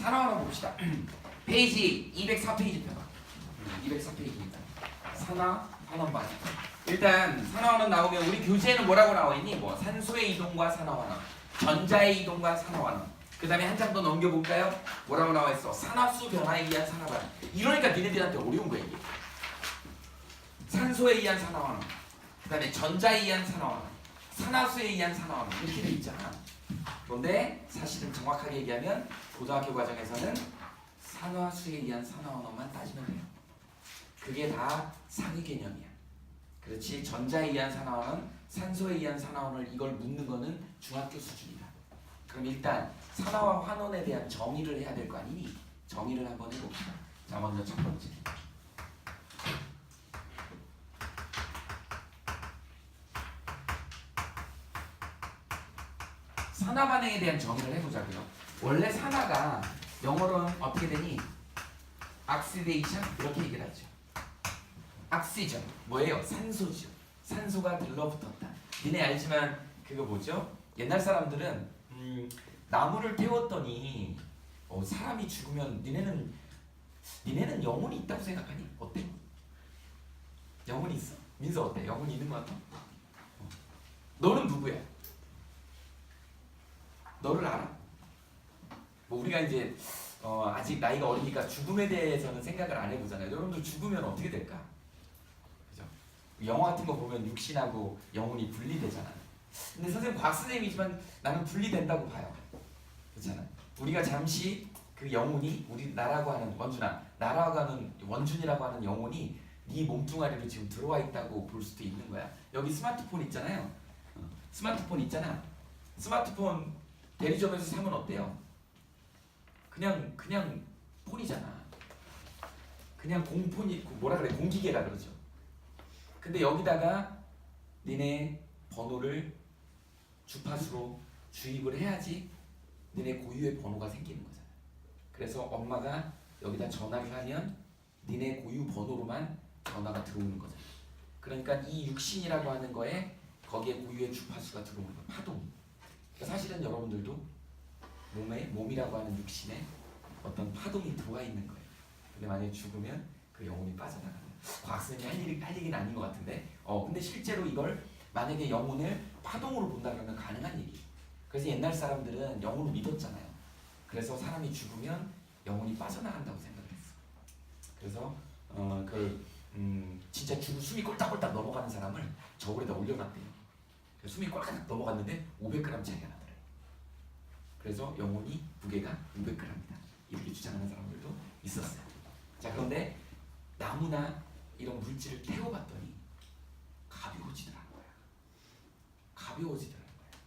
산화환원 봅시다. 페이지 204페이지 펴봐. 204페이지입니다. 산화환원 맞아. 일단 산화환원 나오면 우리 교재에는 뭐라고 나와 있니? 뭐 산소의 이동과 산화환원, 전자의 이동과 산화환원. 그 다음에 한 장 더 넘겨볼까요? 뭐라고 나와 있어? 산화수 변화에 의한 산화환원. 이러니까 니네들한테 어려운 거야 이게. 산소에 의한 산화환원, 그 다음에 전자에 의한 산화환원, 산화수에 의한 산화환원 이렇게 돼 있잖아. 그런데 사실은 정확하게 얘기하면 고등학교 과정에서는 산화수에 의한 산화환원만 따지면 돼요. 그게 다 상위 개념이야. 그렇지. 전자에 의한 산화환원, 산소에 의한 산화환원을 이걸 묻는 거는 중학교 수준이다. 그럼 일단 산화와 환원에 대한 정의를 해야 될 거 아니니? 정의를 한번 해봅시다. 자, 먼저 첫 번째. 산화 반응에 대한 정의를 해보자고요. 원래 산화가 영어로는 어떻게 되니? oxidation 이렇게 얘기를 하죠. oxygen 뭐예요? 산소죠. 산소가 들러붙었다. 니네 알지만 그거 뭐죠? 옛날 사람들은 나무를 태웠더니 사람이 죽으면 니네는 영혼이 있다고 생각하니? 어때? 영혼이 있어? 민서 어때? 영혼이 있는 것 같아? 너는 누구야? 너를 알아? 뭐 우리가 이제 아직 나이가 어리니까 죽음에 대해서는 생각을 안 해보잖아요. 여러분들 죽으면 어떻게 될까? 그죠? 영화 같은 거 보면 육신하고 영혼이 분리되잖아. 근데 선생님 과학 선생님이지만 나는 분리된다고 봐요. 그렇잖아. 우리가 잠시 그 영혼이 우리 나라고 하는 원준아, 나라고 하는 원준이라고 하는 영혼이 네 몸뚱아리로 지금 들어와 있다고 볼 수도 있는 거야. 여기 스마트폰 있잖아요. 스마트폰 있잖아. 스마트폰 대리점에서 사면 어때요? 그냥 폰이잖아. 그냥 공폰이 뭐라 그래? 공기계라 그러죠. 근데 여기다가 니네 번호를 주파수로 주입을 해야지 니네 고유의 번호가 생기는 거잖아. 그래서 엄마가 여기다 전화를 하면 니네 고유 번호로만 전화가 들어오는 거잖아. 그러니까 이 육신이라고 하는 거에 거기에 고유의 주파수가 들어오는 거야. 파동. 그러니까 사실은 여러분들도 몸이라고 하는 육신에 어떤 파동이 들어와 있는 거예요. 근데 만약에 죽으면 그 영혼이 빠져나가는. 과학선생님이 할 얘기는 아닌 것 같은데. 근데 실제로 이걸 만약에 영혼을 파동으로 본다 그러면 가능한 얘기예요. 그래서 옛날 사람들은 영혼을 믿었잖아요. 그래서 사람이 죽으면 영혼이 빠져나간다고 생각을 했어. 그래서 진짜 숨이 꼴딱꼴딱 넘어가는 사람을 저울에다 올려놨대요. 숨이 꼴딱 넘어갔는데 500g 차이가 나더래. 그래서 영혼이 무게가 500g이다. 이렇게 주장하는 사람들도 있었어요. 자, 그런데 나무나 이런 물질을 태워봤더니 가벼워지더라는 거야. 가벼워지더라는 거야.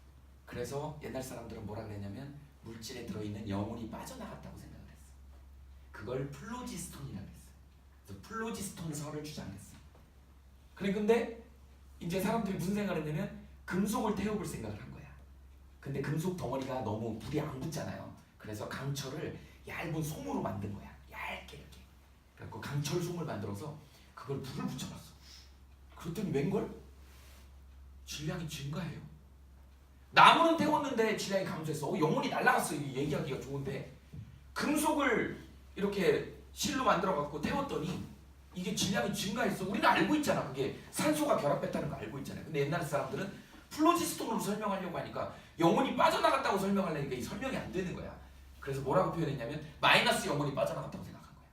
그래서 옛날 사람들은 뭐라 그랬냐면 물질에 들어있는 영혼이 빠져나갔다고 생각을 했어. 그걸 플로지스톤이라고 했어. 그래서 플로지스톤설을 주장했어. 그래, 근데 이제 사람들이 무슨 생각을 했냐면 금속을 태워볼 생각을 한 거야. 근데 금속 덩어리가 너무 불이 안 붙잖아요. 그래서 강철을 얇은 솜으로 만든 거야. 얇게 이렇게. 그래갖고 강철 솜을 만들어서 그걸 불을 붙여봤어. 그랬더니 웬걸? 질량이 증가해요. 나무는 태웠는데 질량이 감소했어. 영혼이 날아갔어. 얘기하기가 좋은데 금속을 이렇게 실로 만들어갖고 태웠더니 이게 질량이 증가했어. 우리는 알고 있잖아. 그게 산소가 결합했다는 거 알고 있잖아요. 근데 옛날 사람들은 플로지스톤으로 설명하려고 하니까 영혼이 빠져나갔다고 설명하려니까 이 설명이 안 되는 거야. 그래서 뭐라고 표현했냐면 마이너스 영혼이 빠져나갔다고 생각한 거야.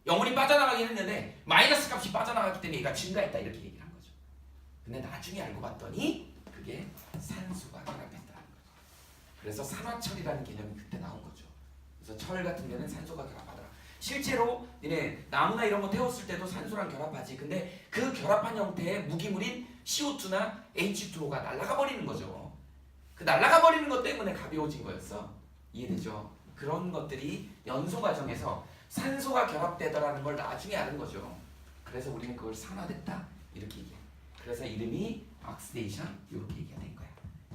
영혼이 빠져나가긴 했는데 마이너스 값이 빠져나갔기 때문에 얘가 증가했다 이렇게 얘기를 한 거죠. 근데 나중에 알고 봤더니 그게 산소가 결합했다는 거죠. 그래서 산화철이라는 개념이 그때 나온 거죠. 그래서 철 같은 데는 산소가 결합하더라. 실제로 니네 나무나 이런 거 태웠을 때도 산소랑 결합하지. 근데 그 결합한 형태의 무기물인 CO2나 H2O가 날아가 버리는 거죠. 그 날아가 버리는 것 때문에 가벼워진 거였어. 이해되죠? 그런 것들이 연소 과정에서 산소가 결합되더라는 걸 나중에 아는 거죠. 그래서 우리는 그걸 산화됐다 이렇게 얘기해. 그래서 이름이 oxidation 이렇게 얘기가 된 거야.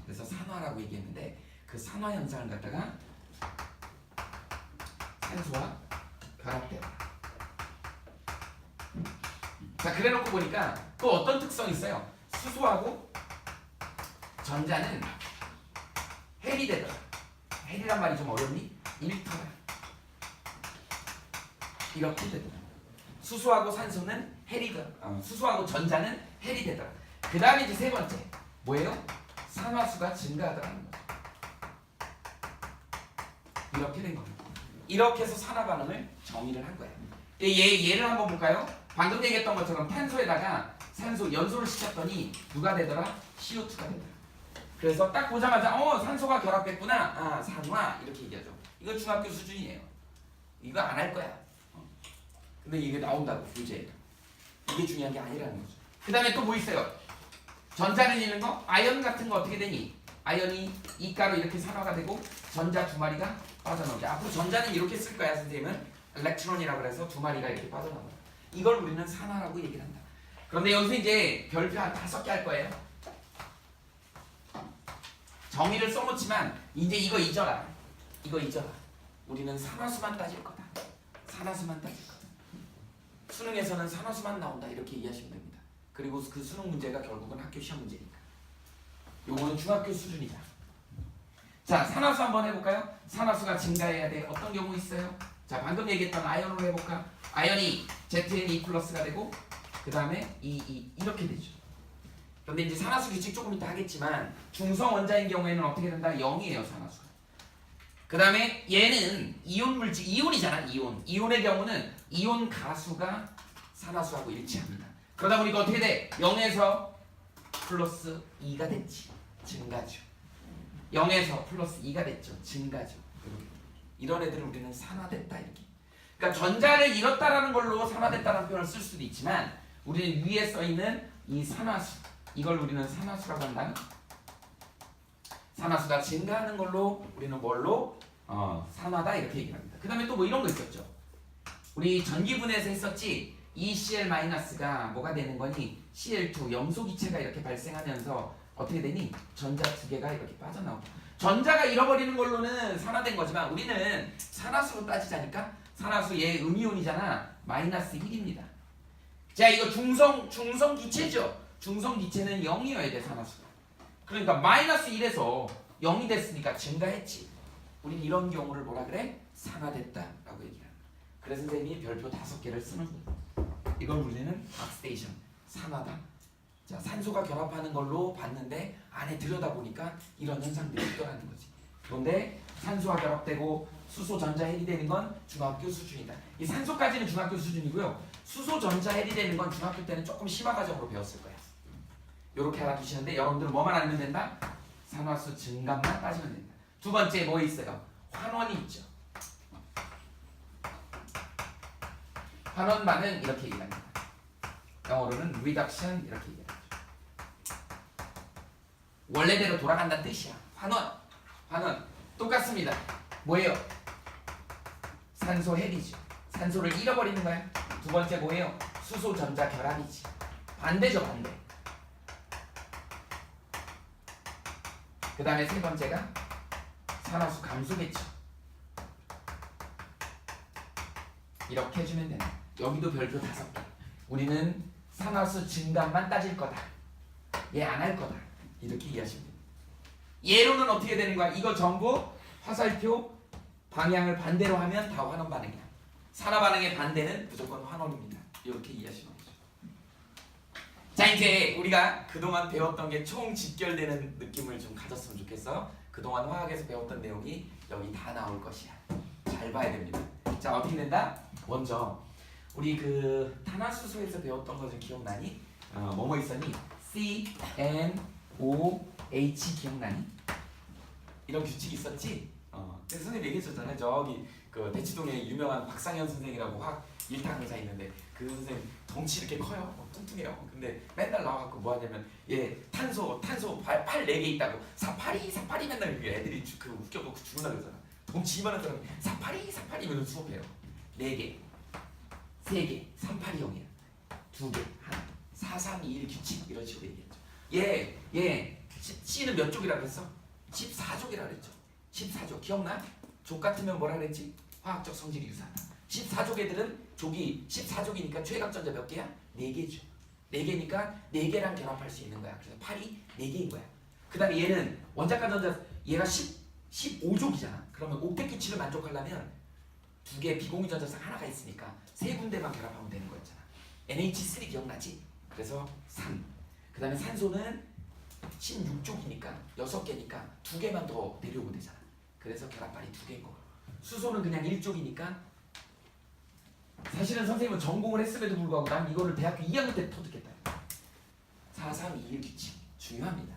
그래서 산화라고 얘기했는데 그 산화 현상을 갖다가 산소와 결합되다. 자, 그래놓고 보니까 또 어떤 특성이 있어요? 수소하고 전자는 헬이 되더라. 헬이란 말이 좀 어렵니? 일터야. 이렇게 되더라. 수소하고 산소는 수소하고 전자는 헬이 되더라. 그 다음에 이제 세 번째 뭐예요? 산화수가 증가하더라는 거죠. 이렇게 된 겁니다. 이렇게 해서 산화 반응을 정의를 한 거예요. 얘를 한번 볼까요? 방금 얘기했던 것처럼 탄소에다가 산소 연소를 시켰더니 누가 되더라? CO2가 되더라. 그래서 딱 보자마자 산소가 결합했구나. 산화 이렇게 얘기하죠. 이거 중학교 수준이에요. 이거 안 할 거야. 근데 이게 나온다고 교재에. 이게 중요한 게 아니라는 거죠. 그 다음에 또 뭐 있어요? 전자는 있는 거? 아연 같은 거 어떻게 되니? 아연이 이가로 이렇게 산화가 되고 전자 두 마리가 빠져나오죠. 앞으로 전자는 이렇게 쓸 거야 선생님은. 일렉트론이라고 해서 두 마리가 이렇게 빠져나와요. 이걸 우리는 산화라고 얘기를 한다. 그런데 여기서 이제 별표 한 5개 할 거예요. 정의를 써놓지만 이제 이거 잊어라. 우리는 산화수만 따질 거다. 산화수만 따질 거다. 수능에서는 산화수만 나온다 이렇게 이해하시면 됩니다. 그리고 그 수능 문제가 결국은 학교 시험 문제니까. 요거는 중학교 수준이다. 자, 산화수 한번 해볼까요? 산화수가 증가해야 돼. 어떤 경우 있어요? 자, 방금 얘기했던 아연으로 해볼까? 아연이 ZNE 플러스가 되고 그 다음에 이렇게 되죠. 그런데 이제 산화수 규칙 조금 이따 하겠지만 중성 원자인 경우에는 어떻게 된다? 0이에요 산화수가. 그 다음에 얘는 이온 물질, 이온이잖아. 이온의 경우는 이온 가수가 산화수하고 일치합니다. 그러다 보니까 어떻게 돼? 0에서 플러스 2가 됐지. 증가죠. 0에서 플러스 2가 됐죠. 증가죠. 이런 애들을 우리는 산화됐다 이렇게. 그러니까 전자를 잃었다라는 걸로 산화됐다라는 표현을 쓸 수도 있지만 우리는 위에 써 있는 이 산화수, 이걸 우리는 산화수라고 한다. 산화수가 증가하는 걸로 우리는 뭘로? 산화다 이렇게 얘기를 합니다. 그 다음에 또 뭐 이런 거 있었죠. 우리 전기분해에서 했었지. ECl-가 뭐가 되는 거니? Cl2 염소기체가 이렇게 발생하면서 어떻게 되니? 전자 두 개가 이렇게 빠져나오고. 전자가 잃어버리는 걸로는 산화된 거지만 우리는 산화수로 따지자니까 산화수 얘 음이온이잖아. 마이너스 1입니다. 자, 이거 중성기체죠. 중성기체는 0이어야 돼 산화수가. 그러니까 마이너스 1에서 0이 됐으니까 증가했지. 우린 이런 경우를 뭐라 그래? 산화됐다라고 얘기합니다. 그래서 선생님이 별표 5개를 쓰는 거예요. 이걸 우리는 옥시데이션, 산화다. 자, 산소가 결합하는 걸로 봤는데 안에 들여다보니까 이런 현상들이 있더라는 거지. 그런데 산소와 결합되고 수소 전자 헬이 되는 건 중학교 수준이다. 이 산소까지는 중학교 수준이고요. 수소 전자 헬이 되는 건 중학교 때는 조금 심화 과정으로 배웠을 거야. 요렇게 알아두시는데 여러분들은 뭐만 알면 된다? 산화수 증감만 따지면 된다. 두 번째 뭐 있어요? 환원이 있죠. 환원 반응 이렇게 얘기합니다. 영어로는 reduction 이렇게 얘기합니다. 원래대로 돌아간다는 뜻이야. 환원 똑같습니다. 뭐예요? 산소 헬이죠. 산소를 잃어버리는 거야. 두 번째 뭐예요? 수소 전자 결합이지. 반대죠, 반대. 그 다음에 세 번째가 산화수 감소겠죠. 이렇게 해주면 된다. 여기도 별표 5개. 우리는 산화수 증감만 따질 거다. 얘 안 할 거다. 이렇게 이해하시면 됩니다. 얘로는 어떻게 되는 거야? 이거 전부 화살표 방향을 반대로 하면 다 환원 반응이야. 산화 반응의 반대는 무조건 환원입니다. 이렇게 이해하시면 되죠. 자, 이제 우리가 그동안 배웠던 게 총 직결되는 느낌을 좀 가졌으면 좋겠어. 그동안 화학에서 배웠던 내용이 여기 다 나올 것이야. 잘 봐야 됩니다. 자, 어떻게 된다? 먼저 우리 그 탄화수소에서 배웠던 거 좀 기억나니? 뭐뭐 있었니? CNOH 기억나니? 이런 규칙이 있었지? 그래서 선생님 얘기해줬잖아요. 저기 그 대치동에 유명한 박상현 선생이라고 화학 1타 강사 있는데 그 선생님 덩치 이렇게 커요. 뚱뚱해요. 근데 맨날 나와갖고 뭐 하냐면 얘 탄소 팔 4개 있다고 사파리 맨날 애들이 그 웃겨갖고 죽는다 그러잖아. 덩치 이만한 사람이 사파리 이러면 수업해요. 4개 3개 382형이야. 2개 하나 4, 3, 2, 1 규칙 이런 식으로 얘기했죠. 얘 C는 몇 족이라고 했어? 14족이라고 했죠. 14족 기억나? 족 같으면 뭐라 그랬지? 화학적 성질이 유사하다. 14족 애들은 족이 14족이니까 최각전자 몇 개야? 4개죠. 4개니까 4개랑 결합할 수 있는 거야. 그래서 8이 4개인 거야. 그 다음에 얘는 원자가 전자 얘가 15족이잖아. 그러면 옥텟 규칙을 만족하려면 두 개 비공유 전자상 하나가 있으니까 세 군데만 결합하면 되는 거였잖아. NH3 기억나지? 그래서 3. 그 다음에 산소는 16쪽이니까 6개니까 두 개만 더 내려오면 되잖아. 그래서 결합발이 두 개인 거. 수소는 그냥 1쪽이니까 사실은 선생님은 전공을 했음에도 불구하고 난 이거를 대학교 2학년 때 터득했다. 4321 규칙 중요합니다.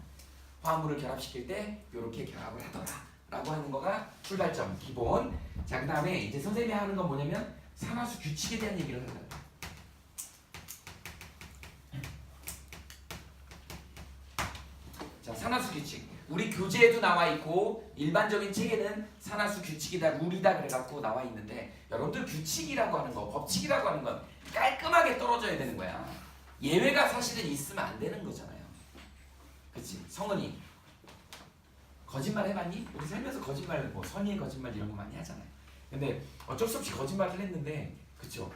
화합물을 결합시킬 때 이렇게 결합을 하더라 라고 하는 거가 출발점 기본. 자, 그 다음에 이제 선생님이 하는 건 뭐냐면 산화수 규칙에 대한 얘기를 하는 거예요. 자, 산화수 규칙 우리 교재에도 나와 있고 일반적인 책에는 산화수 규칙이다 룰이다 그래갖고 나와 있는데, 여러분들 규칙이라고 하는 거 법칙이라고 하는 건 깔끔하게 떨어져야 되는 거야. 예외가 사실은 있으면 안 되는 거잖아요. 그치? 성은이 거짓말 해봤니? 우리 살면서 거짓말, 뭐 선의의 거짓말 이런 거 많이 하잖아요. 근데 어쩔 수 없이 거짓말을 했는데, 그쵸?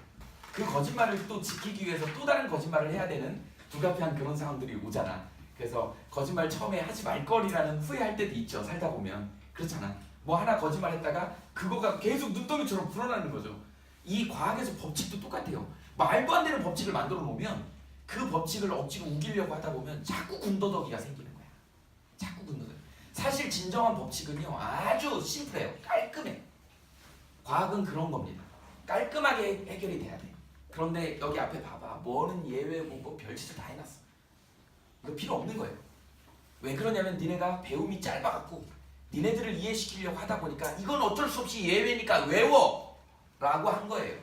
그 거짓말을 또 지키기 위해서 또 다른 거짓말을 해야 되는 불가피한 그런 상황들이 오잖아. 그래서 거짓말 처음에 하지 말 거리라는 후회할 때도 있죠. 살다 보면 그렇잖아. 뭐 하나 거짓말했다가 그거가 계속 눈덩이처럼 불어나는 거죠. 이 과학에서 법칙도 똑같아요. 말도 안 되는 법칙을 만들어 놓으면 그 법칙을 억지로 우기려고 하다 보면 자꾸 군더더기가 생기는 거야. 자꾸 군더더기. 사실 진정한 법칙은요 아주 심플해요. 깔끔해. 과학은 그런 겁니다. 깔끔하게 해결이 돼야 돼. 그런데 여기 앞에 봐봐. 뭐는 예외고 뭐 별짓을 다 해놨어. 이거 필요 없는 거예요. 왜 그러냐면 니네가 배움이 짧아갖고 니네들을 이해시키려고 하다 보니까 이건 어쩔 수 없이 예외니까 외워! 라고 한 거예요.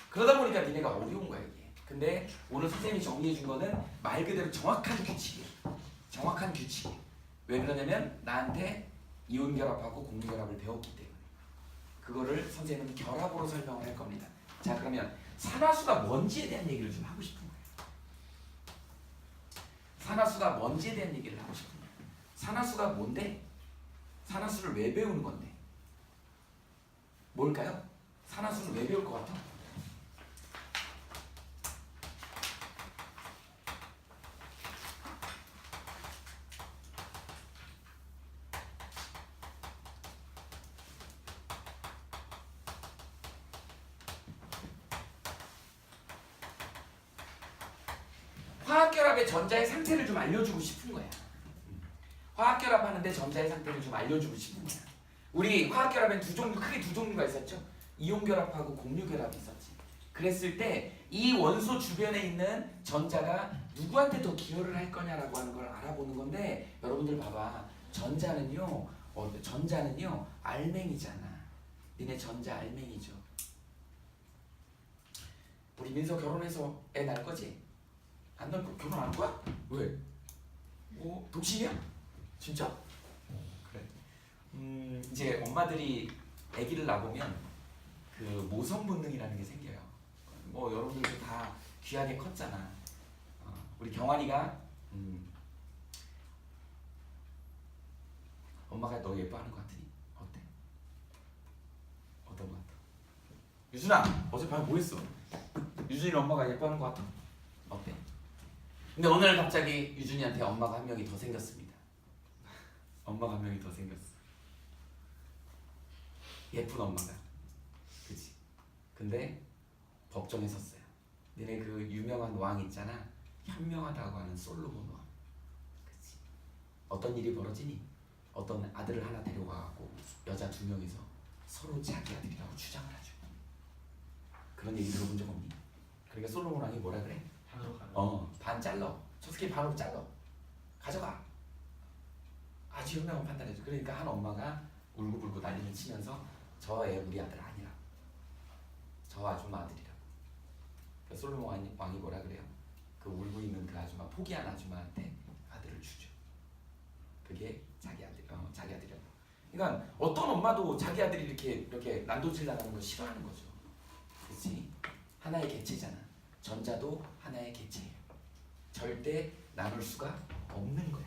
그러다 보니까 니네가 어려운 거야 이게. 근데 오늘 선생님이 정리해 준 거는 말 그대로 정확한 규칙이에요. 정확한 규칙. 왜 그러냐면 나한테 이온 결합하고 공유 결합을 배웠기 때문에 그거를 선생님은 결합으로 설명을 할 겁니다. 자, 그러면 산화수가 뭔지에 대한 얘기를 좀 하고 싶은 거예요. 산화수가 뭔지에 대한 얘기를 하고 싶은 거예요. 산화수가 뭔데? 산화수를 왜 배우는 건데? 뭘까요? 산화수를 왜 배울 것 같아? 화학결합의 전자의 상태를 좀 알려주고 싶은 거야. 화학결합하는데 전자의 상태를 좀 알려주고 싶은 거야. 우리 화학결합엔 크게 두 종류가 있었죠. 이온결합하고 공유결합이 있었지. 그랬을 때 이 원소 주변에 있는 전자가 누구한테 더 기여를 할 거냐라고 하는 걸 알아보는 건데, 여러분들 봐봐. 전자는요 알맹이잖아. 니네 전자 알맹이죠. 우리 민서 결혼해서 애 낳을 거지? 안 낳을 거 결혼 안 할 거야? 왜? 뭐 독신이야? 진짜? 그래. 이제 엄마들이 아기를 낳으면 그 모성 본능이라는 게 생겨요. 뭐 여러분들도 다 귀하게 컸잖아. 우리 경환이가 엄마가 너 예뻐하는 것 같으니 어때? 어떤 것 같아? 유준아, 어젯밤에 뭐 했어? 유준이는 엄마가 예뻐하는 것 같아? 어때? 근데 오늘 갑자기 유준이한테 엄마가 한 명이 더 생겼습니다. 엄마가 한 명이 더 생겼어. 예쁜 엄마가. 그치? 근데 법정에 섰어요. 니네 그 유명한 왕 있잖아. 현명하다고 하는 솔로몬 왕. 그치? 어떤 일이 벌어지니? 어떤 아들을 하나 데려가고 여자 두 명이서 서로 자기 아들이라고 주장을 하죠. 그런 얘기 들어본 적 없니? 그러니까 솔로몬 왕이 뭐라 그래? 반 잘라. 저 새끼 반으로 잘라. 가져가. 아주 현명한 판단해줘. 그러니까 한 엄마가 울고불고 난리를 치면서 저 애 우리 아들 아니라, 저 아줌마 아들이라고. 그러니까 솔로몬 왕이 뭐라 그래요? 그 울고 있는 그 아줌마, 포기한 아줌마한테 아들을 주죠. 그게 자기 아들이라고. 그러니까 어떤 엄마도 자기 아들이 이렇게 난도질 나가는 걸 싫어하는 거죠. 그렇지? 하나의 개체잖아. 전자도 하나의 개체예요. 절대 나눌 수가 없는 거야.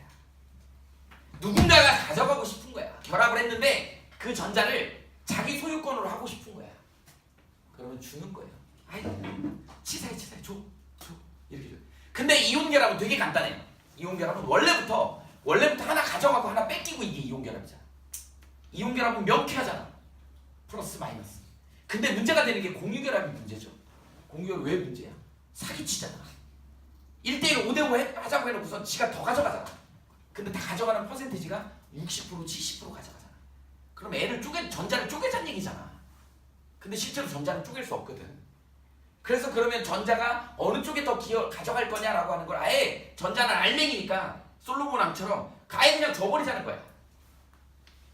누군가가 가져가고 싶은 거야. 결합을 했는데 그 전자를 자기 소유권으로 하고 싶은 거야. 그러면 주는 거예요. 아이고, 치사해 줘 이렇게 줘. 근데 이온 결합은 되게 간단해요. 이온 결합은 원래부터 하나 가져가고 하나 뺏기고, 이게 이온 결합이잖아. 이온 결합은 명쾌하잖아. 플러스 마이너스. 근데 문제가 되는 게 공유결합이 문제죠. 공유결합 왜 문제야? 사기치잖아. 1대1 5대5 하자고 해놓고서 지가 더 가져가잖아. 근데 다 가져가는 퍼센테이지가 60% 70% 가져가잖아. 그럼 애를 전자를 쪼개자는 얘기잖아. 근데 실제로 전자는 쪼갤 수 없거든. 그래서 그러면 전자가 어느 쪽에 더 가져갈 거냐라고 하는 걸 아예 전자는 알맹이니까 솔로몬 왕처럼 아예 그냥 줘버리자는 거야.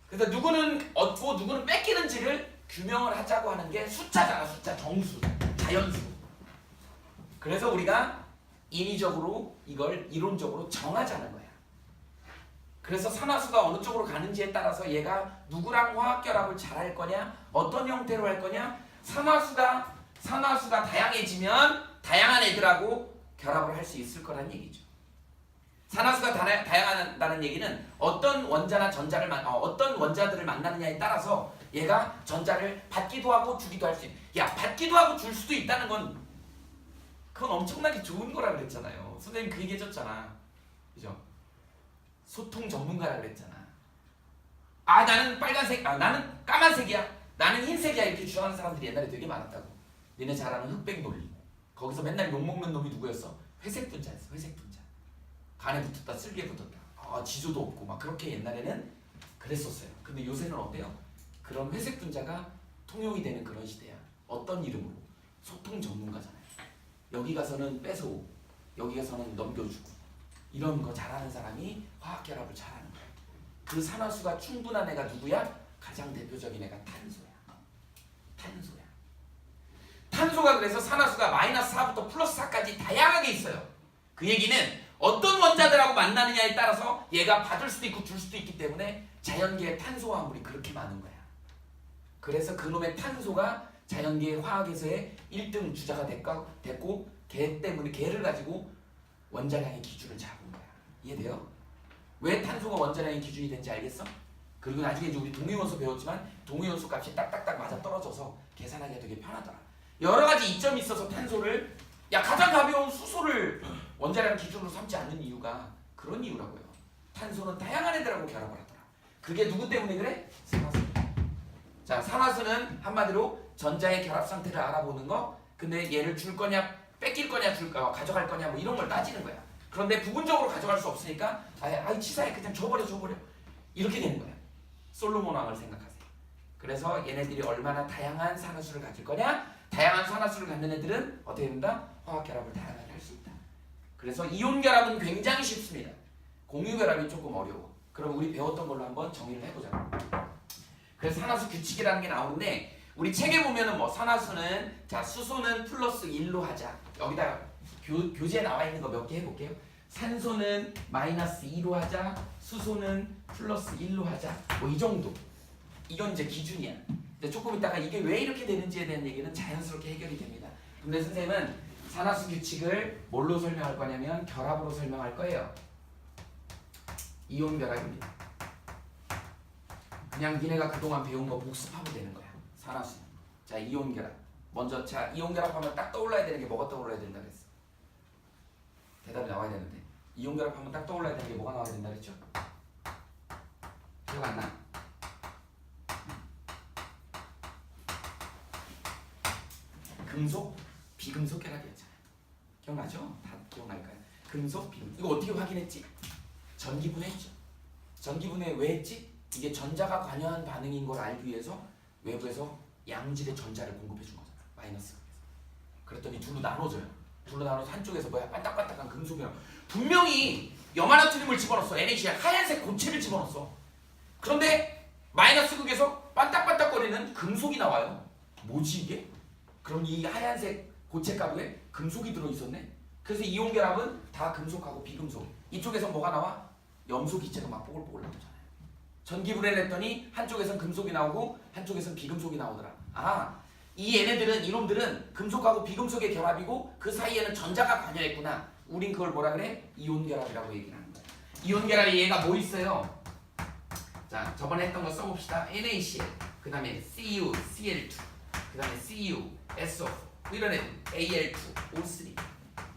그래서 누구는 얻고 누구는 뺏기는지를 규명을 하자고 하는 게 숫자잖아. 숫자, 정수, 자연수. 그래서 우리가 인위적으로 이걸 이론적으로 정하자는 거야. 그래서 산화수가 어느 쪽으로 가는지에 따라서 얘가 누구랑 화학결합을 잘 할 거냐, 어떤 형태로 할 거냐, 산화수가 다양해지면 다양한 애들하고 결합을 할 수 있을 거란 얘기죠. 산화수가 다양하다는 얘기는 어떤 어떤 원자들을 만나느냐에 따라서 얘가 전자를 받기도 하고 주기도 할 수 있는. 야, 받기도 하고 줄 수도 있다는 건 그건 엄청나게 좋은 거라 그랬잖아요. 선생님 그 얘기 해줬잖아. 그죠? 소통 전문가라 그랬잖아. 아, 나는 빨간색, 나는 까만색이야, 나는 흰색이야, 이렇게 주장하는 사람들이 옛날에 되게 많았다고. 니네 잘 아는 흑백 논리. 거기서 맨날 욕먹는 놈이 누구였어? 회색 분자였어. 회색 분자. 간에 붙었다, 쓸개에 붙었다. 지조도 없고 막 그렇게 옛날에는 그랬었어요. 근데 요새는 어때요? 그런 회색 분자가 통용이 되는 그런 시대야. 어떤 이름으로? 소통 전문가잖아요. 여기 가서는 뺏어오고 여기 가서는 넘겨주고 이런 거 잘하는 사람이 화학결합을 잘하는 거야. 그 산화수가 충분한 애가 누구야? 가장 대표적인 애가 탄소야. 탄소가 그래서 산화수가 -4부터 +4까지 다양하게 있어요. 그 얘기는 어떤 원자들하고 만나느냐에 따라서 얘가 받을 수도 있고 줄 수도 있기 때문에 자연계에 탄소 화합물이 그렇게 많은 거야. 그래서 그놈의 탄소가 자연계의 화학에서의 1등 주자가 됐고 걔를 가지고 원자량의 기준을 잡은 거야. 이해돼요? 왜 탄소가 원자량의 기준이 된지 알겠어? 그리고 나중에 이제 우리 동위원소 배웠지만 동위원소 값이 딱딱딱 맞아 떨어져서 계산하기가 되게 편하더라. 여러 가지 이점이 있어서 탄소를 가장 가벼운 수소를 원자량 기준으로 삼지 않는 이유가 그런 이유라고요. 탄소는 다양한 애들하고 결합을 하더라. 그게 누구 때문에 그래? 산화수. 자, 산화수는 한마디로 전자의 결합 상태를 알아보는 거. 근데 얘를 줄 거냐, 뺏길 거냐, 가져갈 거냐 뭐 이런 걸 따지는 거야. 그런데 부분적으로 가져갈 수 없으니까 치사해, 그냥 줘버려 이렇게 되는 거야. 솔로몬 왕을 생각하세요. 그래서 얘네들이 얼마나 다양한 산화수를 가질 거냐, 다양한 산화수를 갖는 애들은 어떻게 된다? 화학결합을 다양하게 할 수 있다. 그래서 이온결합은 굉장히 쉽습니다. 공유결합이 조금 어려워. 그럼 우리 배웠던 걸로 한번 정의를 해보자. 그래서 산화수 규칙이라는 게 나오는데 우리 책에 보면은 산화수는 수소는 +1로 하자. 여기다가 교재에 나와 있는 거 몇 개 해볼게요. 산소는 -2로 하자. 수소는 +1로 하자. 뭐 이 정도. 이건 이제 기준이야. 근데 조금 있다가 이게 왜 이렇게 되는지에 대한 얘기는 자연스럽게 해결이 됩니다. 근데 선생님은 산화수 규칙을 뭘로 설명할 거냐면 결합으로 설명할 거예요. 이온 결합입니다. 그냥 니네가 그동안 배운 거 복습하면 되는 거야. 산화수. 자, 이온 결합. 먼저 이온 결합하면 딱 떠올라야 되는 게 뭐가 떠올라야 된다 그랬어? 대답이 나와야 되는데. 이온 결합하면 딱 떠올라야 되는 게 뭐가 나와야 된다 그랬죠? 기억 안 나? 금속, 비금속 결합이었잖아요. 기억나죠? 다 기억날 거예요. 금속, 비금속. 이거 어떻게 확인했지? 전기분해 했죠. 전기분해 왜 했지? 이게 전자가 관여한 반응인 걸 알기 위해서 외부에서 양질의 전자를 공급해 준 거잖아. 마이너스. 그랬더니 둘로 나눠져요. 둘로 나눠서 한쪽에서 반딱반딱한 금속이랑 분명히 염화나트륨을 집어넣었어. NaCl 하얀색 고체를 집어넣었어. 그런데 마이너스 극에서 반딱반딱거리는 금속이 나와요. 뭐지 이게? 그럼 이 하얀색 고체 가루에 금속이 들어있었네? 그래서 이온 결합은 다 금속하고 비금속. 이쪽에서 뭐가 나와? 염소 기체가 막 뽀글뽀글 나오잖아요. 전기분해를 했더니 한쪽에선 금속이 나오고 한쪽에선 비금속이 나오더라. 이 이놈들은 금속하고 비금속의 결합이고 그 사이에는 전자가 관여했구나. 우린 그걸 뭐라 그래? 이온 결합이라고 얘기를 하는 거야. 이온 결합에 얘가 뭐 있어요? 자, 저번에 했던 거 써봅시다. NaCl, 그 다음에 Cu, Cl2, 그 다음에 Cu, SO, 이런 애들 Al2, O3,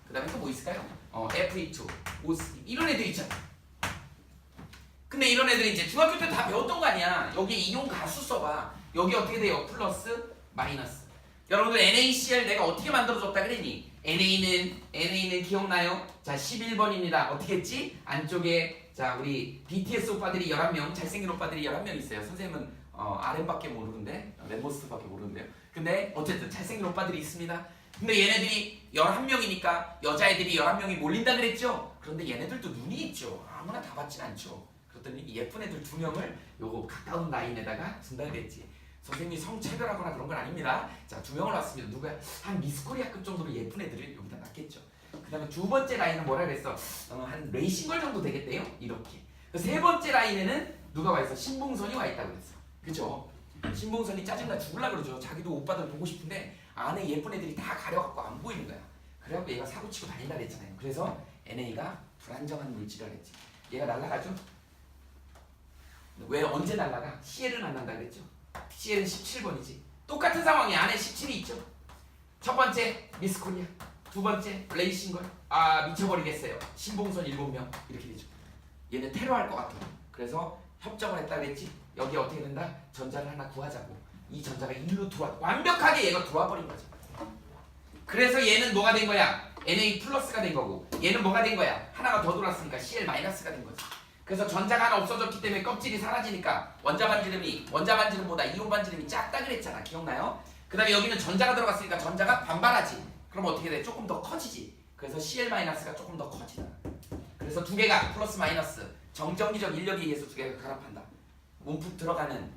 그 다음에 또 뭐 있을까요? Fe2, O3 이런 애들 있잖아. 근데 이런 애들이 이제 중학교 때 다 배웠던 거 아니야. 여기 이온 가수 써봐. 여기 어떻게 돼요? 플러스 마이너스. 여러분들 NaCl 내가 어떻게 만들어줬다 그랬니? NA는 기억나요? 자 11번입니다. 어떻게 했지? 안쪽에 자 우리 BTS 오빠들이 11명, 잘생긴 오빠들이 11명 있어요. 선생님은 RM밖에 모르는데 랩몬스터밖에 모르는데요. 근데 어쨌든 잘생긴 오빠들이 있습니다. 근데 얘네들이 11명이니까 여자애들이 11명이 몰린다 그랬죠? 그런데 얘네들도 눈이 있죠. 아무나 다 받진 않죠. 그랬더니 예쁜 애들 2명을 요거 가까운 라인에다가 준다 그랬지. 선생님이 성차별하거나 그런 건 아닙니다. 자, 2명을 놨습니다. 누가 한 미스코리아급 정도로 예쁜 애들을 여기다 놨겠죠. 그 다음에 두 번째 라인은 뭐라 그랬어? 한 레이싱걸 정도 되겠대요. 이렇게. 세 번째 라인에는 누가 와 있어? 신봉선이 와 있다고 그랬어. 그죠? 신봉선이 짜증나 죽을라 그러죠. 자기도 오빠들 보고 싶은데 안에 예쁜 애들이 다 가려갖고 안 보이는 거야. 그래갖고 얘가 사고치고 다닌다 그랬잖아요. 그래서 NA가 불안정한 물질을 했지. 얘가 날아가죠? 왜 언제 날아가? CL은 안 난다 그랬죠? CL은 17번이지. 똑같은 상황이 안에 17이 있죠. 첫 번째 미스코리아, 두 번째 레이싱걸. 아 미쳐버리겠어요. 신봉선 7명 이렇게 되죠. 얘는 테러할 것 같아. 그래서 협정을 했다 그랬지. 여기 어떻게 된다? 전자를 하나 구하자고. 이 전자가 일로 들어와 완벽하게 얘가 들어와 버린 거죠. 그래서 얘는 뭐가 된 거야? Na 플러스가 된 거고 얘는 뭐가 된 거야? 하나가 더 들어왔으니까 Cl 마이너스가 된 거지. 그래서 전자가 하나 없어졌기 때문에 껍질이 사라지니까 원자 반지름보다 이온 반지름이 작다 그랬잖아. 기억나요? 그 다음에 여기는 전자가 들어갔으니까 전자가 반발하지. 그럼 어떻게 돼? 조금 더 커지지. 그래서 Cl 마이너스가 조금 더 커지다. 그래서 두 개가 플러스 마이너스 정전기적 인력에 의해서 두 개가 결합한다. 움푹 들어가는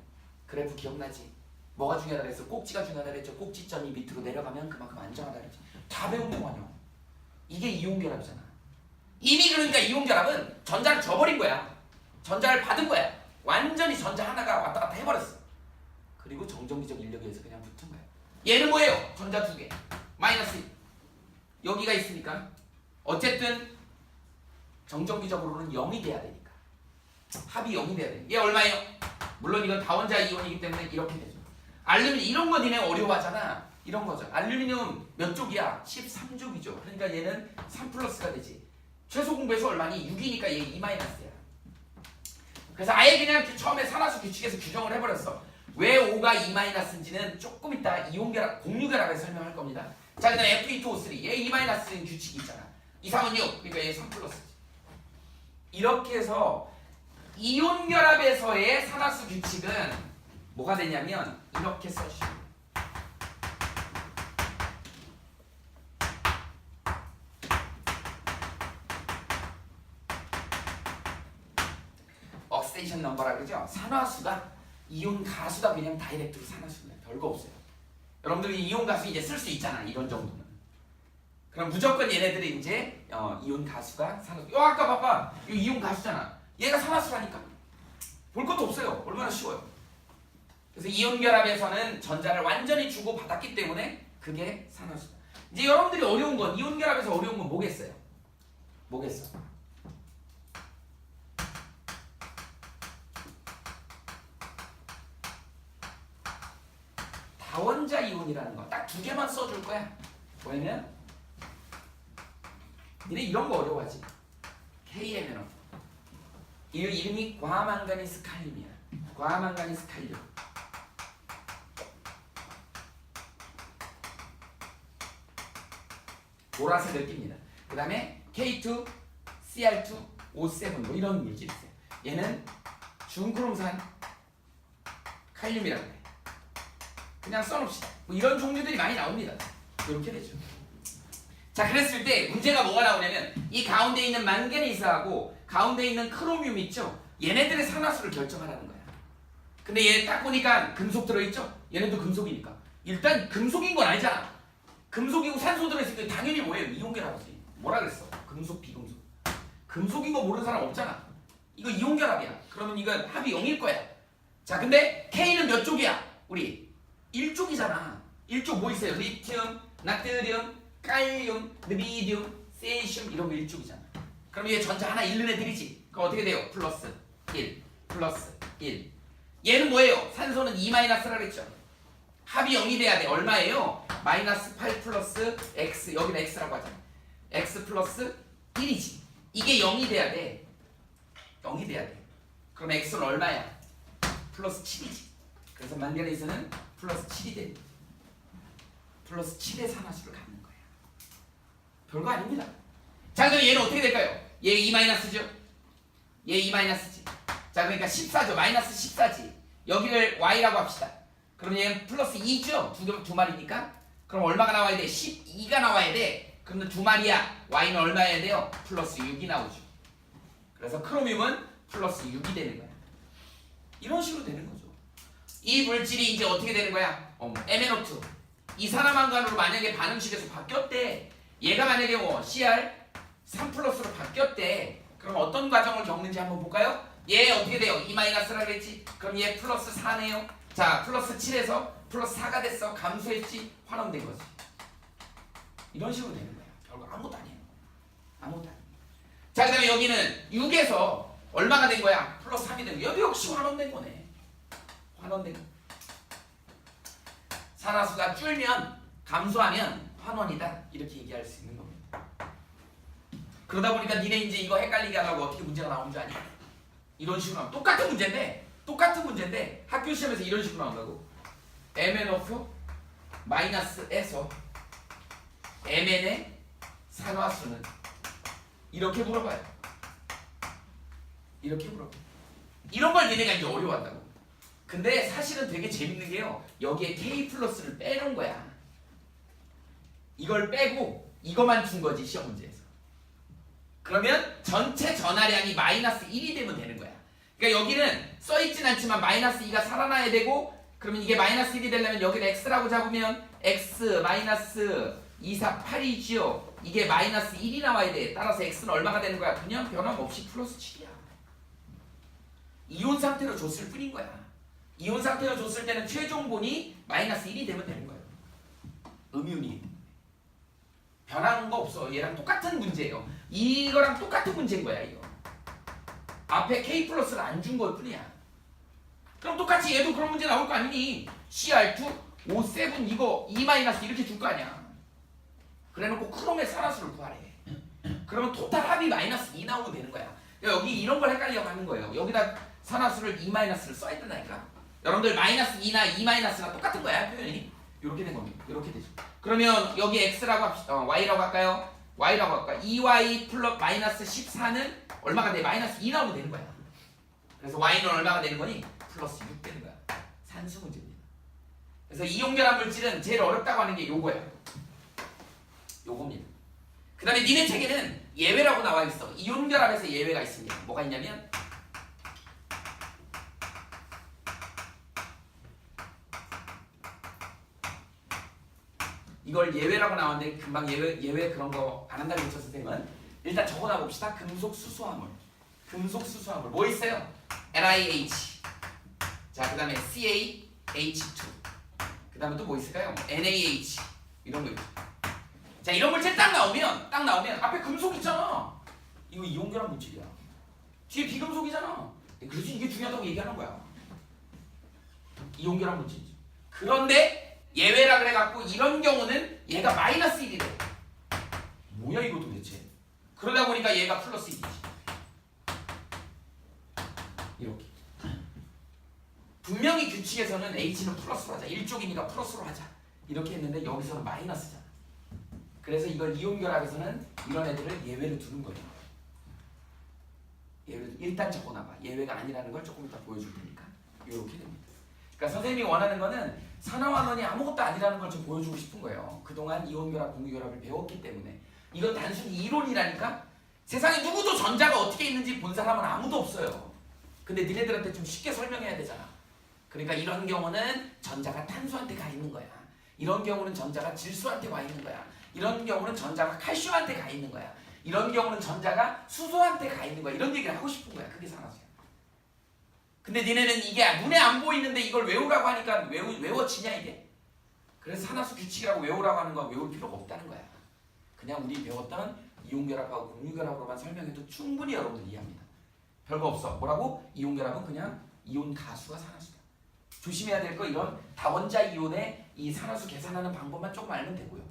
그래프 기억나지? 뭐가 중요하다 그랬어? 꼭지가 중요하다 그랬죠? 꼭지점이 밑으로 내려가면 그만큼 안정하다 그랬지. 다 배운 거만요. 이게 이온결합이잖아. 이미 그러니까 이온결합은 전자를 줘버린 거야. 전자를 받은 거야. 완전히 전자 하나가 왔다 갔다 해버렸어. 그리고 정전기적 인력에 의해서 그냥 붙은 거야. 얘는 뭐예요? 전자 두 개. 마이너스 1. 여기가 있으니까 어쨌든 정전기적으로는 0이 돼야 되니까. 합이 0이 돼야 돼. 얘 얼마예요? 물론 이건 다원자 이온이기 때문에 이렇게 되죠. 알루미늄 이런 거 니네 어려워하잖아. 이런 거죠. 알루미늄 몇 족이야? 13족이죠. 그러니까 얘는 3 플러스가 되지. 최소 공부에서 얼마니? 6이니까 얘 2 마이너스야. 그래서 아예 그냥 처음에 산화수 규칙에서 규정을 해버렸어. 왜 5가 2 마이너스인지는 조금 이따 이온결합, 공유결합에서 설명할 겁니다. 자, 그다음 Fe2O3 얘 2 마이너스인 규칙이 있잖아. 2, 3은 6. 그러니까 얘 3 플러스지. 이렇게 해서 이온결합에서의 산화수 규칙은 뭐가 되냐면 이렇게 써주시면 억시데이션 넘버라 그러죠. 산화수가 이온 가수다. 그냥 다이렉트로 산화수는 별거 없어요. 여러분들이 이온 가수 이제 쓸 수 있잖아. 이런 정도는. 그럼 무조건 얘네들이 이제 이온 가수가 산화수. 아까 봐봐. 이거 이온 가수잖아. 얘가 산화수라니까. 볼 것도 없어요. 얼마나 쉬워요. 그래서 이온결합에서는 전자를 완전히 주고 받았기 때문에 그게 산화수다. 이제 여러분들이 어려운 건 이온결합에서 어려운 건 뭐겠어요? 뭐겠어? 다원자 이온이라는 거 딱 두 개만 써줄 거야. 뭐냐면 니네 이런 거 어려워하지. KMNO 이 이름이 과망가니스 칼륨이야. 과망가니스 칼륨. 보라색 느낍니다. 그 다음에 K2, Cr2, O7 뭐 이런 물질이 있어요. 얘는 중크롬산 칼륨이라고 해. 그냥 써놓읍시다. 뭐 이런 종류들이 많이 나옵니다. 이렇게 되죠. 자, 그랬을 때 문제가 뭐가 나오냐면 이 가운데 있는 망가니스하고 가운데 있는 크로뮴 있죠? 얘네들의 산화수를 결정하라는 거야. 근데 얘 딱 보니까 금속 들어있죠? 얘네도 금속이니까. 일단 금속인 건 알잖아. 금속이고 산소 들어있으니까 당연히 뭐예요? 이온결합이지. 뭐라 그랬어? 금속, 비금속. 금속인 거 모르는 사람 없잖아. 이거 이온결합이야. 그러면 이건 합이 0일 거야. 자, 근데 K는 몇 쪽이야? 우리 1쪽이잖아. 1쪽 뭐 있어요? 리튬, 나트륨, 칼륨, 르비디움, 세슘 이런 거 1쪽이잖아. 그럼 얘 전자 하나 잃는 애들이지. 그럼 어떻게 돼요? 플러스 1, 플러스 1. 얘는 뭐예요? 산소는 2-라 그랬죠. 합이 0이 돼야 돼. 얼마예요? 마이너스 8 플러스 x. 여기는 x라고 하잖아. x 플러스 1이지. 이게 0이 돼야 돼. 0이 돼야 돼. 그럼 x는 얼마야? 플러스 7이지. 그래서 망가네즈는 플러스 7이 됩니다. 플러스 7의 산화수를 갖는 거예요. 별거 아닙니다. 자, 그럼 얘는 어떻게 될까요? 얘 2-죠? 얘 2-지. 자, 그러니까 14죠. 마이너스 14지. 여기를 y라고 합시다. 그럼 얘는 플러스 2죠? 두 마리니까. 그럼 얼마가 나와야 돼? 12가 나와야 돼. 그러면 두 마리야. y는 얼마여야 돼요? 플러스 6이 나오죠. 그래서 크로뮴은 플러스 6이 되는 거야. 이런 식으로 되는 거죠. 이 물질이 이제 어떻게 되는 거야? MnO2. 이산화망간으로 만약에 반응식에서 바뀌었대. 얘가 만약에 CR 3 플러스로 바뀌었대. 그럼 어떤 과정을 겪는지 한번 볼까요? 얘 어떻게 돼요? 2-라 그랬지? 그럼 얘 플러스 4네요. 자, 플러스 7에서 플러스 4가 됐어. 감소했지? 환원된 거지. 이런 식으로 되는 거야. 결국 아무것도 아니에요. 아무것도 아니에요. 자, 그 다음에 여기는 6에서 얼마가 된 거야? 플러스 3이 된 거야. 여기 역시 환원된 거네. 환원된 거. 산화수가 줄면 감소하면 환원이다. 이렇게 얘기할 수 있는 겁니다. 그러다 보니까 니네 이제 이거 헷갈리게 하려고 어떻게 문제가 나오는 줄 아니? 이런 식으로 나오면 똑같은 문제인데 학교 시험에서 이런 식으로 나온다고. MnO2 마이너스에서 Mn의 산화수는 이렇게 물어봐요. 이렇게 물어봐. 이런 걸 니네가 이제 어려워한다고. 근데 사실은 되게 재밌는 게요. 여기에 K 플러스를 빼놓은 거야. 이걸 빼고 이거만 준 거지 시험 문제에서. 그러면 전체 전하량이 마이너스 1이 되면 되는 거야. 그러니까 여기는 써있진 않지만 마이너스 2가 살아나야 되고, 그러면 이게 마이너스 1이 되려면 여기를 x라고 잡으면 x 마이너스 2, 4, 8이지요. 이게 마이너스 1이 나와야 돼. 따라서 x는 얼마가 되는 거야? 그냥 변함없이 플러스 7이야. 이온 상태로 줬을 뿐인 거야. 이온 상태로 줬을 때는 최종본이 마이너스 1이 되면 되는 거예요. 음이온이기 때문에. 변한 거 없어. 얘랑 똑같은 문제예요. 이거랑 똑같은 문제인 거야, 이거. 앞에 K 플러스를 안 준 것 뿐이야. 그럼 똑같이 얘도 그런 문제 나올 거 아니니? CR2, O7 이거 2 마이너스 이렇게 줄 거 아니야. 그래놓고 크롬의 산화수를 구하래. 그러면 토탈 합이 마이너스 2 나오면 되는 거야. 여기 이런 걸 헷갈리려고 하는 거예요. 여기다 산화수를 2 마이너스를 써야 된다니까. 여러분들 마이너스 2나 2 마이너스나 똑같은 거야, 표현이. 이렇게 된 겁니다. 이렇게 되죠. 그러면 여기 x라고 합시다. y라고 할까요? y라고 할까? 2y 플러스 마이너스 14는 얼마가 돼? 마이너스 2 나오면 되는 거야. 그래서 y는 얼마가 되는 거니? 플러스 6 되는 거야. 산수 문제입니다. 그래서 이온결합 물질은 제일 어렵다고 하는 게 요거야. 요겁니다. 그 다음에 니네 책에는 예외라고 나와 있어. 이온결합에서 예외가 있습니다. 뭐가 있냐면 이걸 예외라고 나왔는데 금방 예외 그런 거 안 한다고 했죠, 선생님은. 일단 적어놔 봅시다. 금속 수소화물. 금속 수소화물 뭐 있어요? NiH. 자, 그 다음에 CaH2. 그 다음에 또 뭐 있을까요? NaH. 이런 거 있죠. 자, 이런 물질 딱 나오면 앞에 금속 있잖아. 이거 이온결합 물질이야. 뒤에 비금속이잖아. 그래서 이게 중요하다고 얘기하는 거야. 이온결합 물질이죠. 그런데 예외라 그래갖고 이런 경우는 얘가 마이너스 1이 돼. 뭐야 이거 도대체. 그러다 보니까 얘가 플러스 1이지. 이렇게. 분명히 규칙에서는 H는 플러스로 하자. 1쪽이니까 플러스로 하자. 이렇게 했는데 여기서는 마이너스잖아. 그래서 이걸 이온결합에서는 이런 애들을 예외로 두는 거예요. 예외로 일단 적어놔봐. 예외가 아니라는 걸 조금 이따 보여줄 테니까. 이렇게 됩니다. 그러니까 선생님이 원하는 거는 산화환원이 아무것도 아니라는 걸 좀 보여주고 싶은 거예요. 그동안 이온결합, 공유결합을 배웠기 때문에. 이건 단순히 이론이라니까. 세상에 누구도 전자가 어떻게 있는지 본 사람은 아무도 없어요. 근데 니네들한테 좀 쉽게 설명해야 되잖아. 그러니까 이런 경우는 전자가 탄소한테 가 있는 거야. 이런 경우는 전자가 질소한테 가 있는 거야. 이런 경우는 전자가 칼슘한테 가 있는 거야. 이런 경우는 전자가 수소한테 가 있는 거야. 이런 얘기를 하고 싶은 거야. 그게 산화수야. 근데 니네는 이게 눈에 안 보이는데 이걸 외우라고 하니까 외워지냐 이게? 그래서 산화수 규칙이라고 외우라고 하는 건 외울 필요가 없다는 거야. 그냥 우리 배웠던 이온결합하고 공유결합으로만 설명해도 충분히 여러분들 이해합니다. 별거 없어. 뭐라고? 이온결합은 그냥 이온 가수가 산화수다. 조심해야 될 거 이런 다원자 이온의 이 산화수 계산하는 방법만 조금 알면 되고요.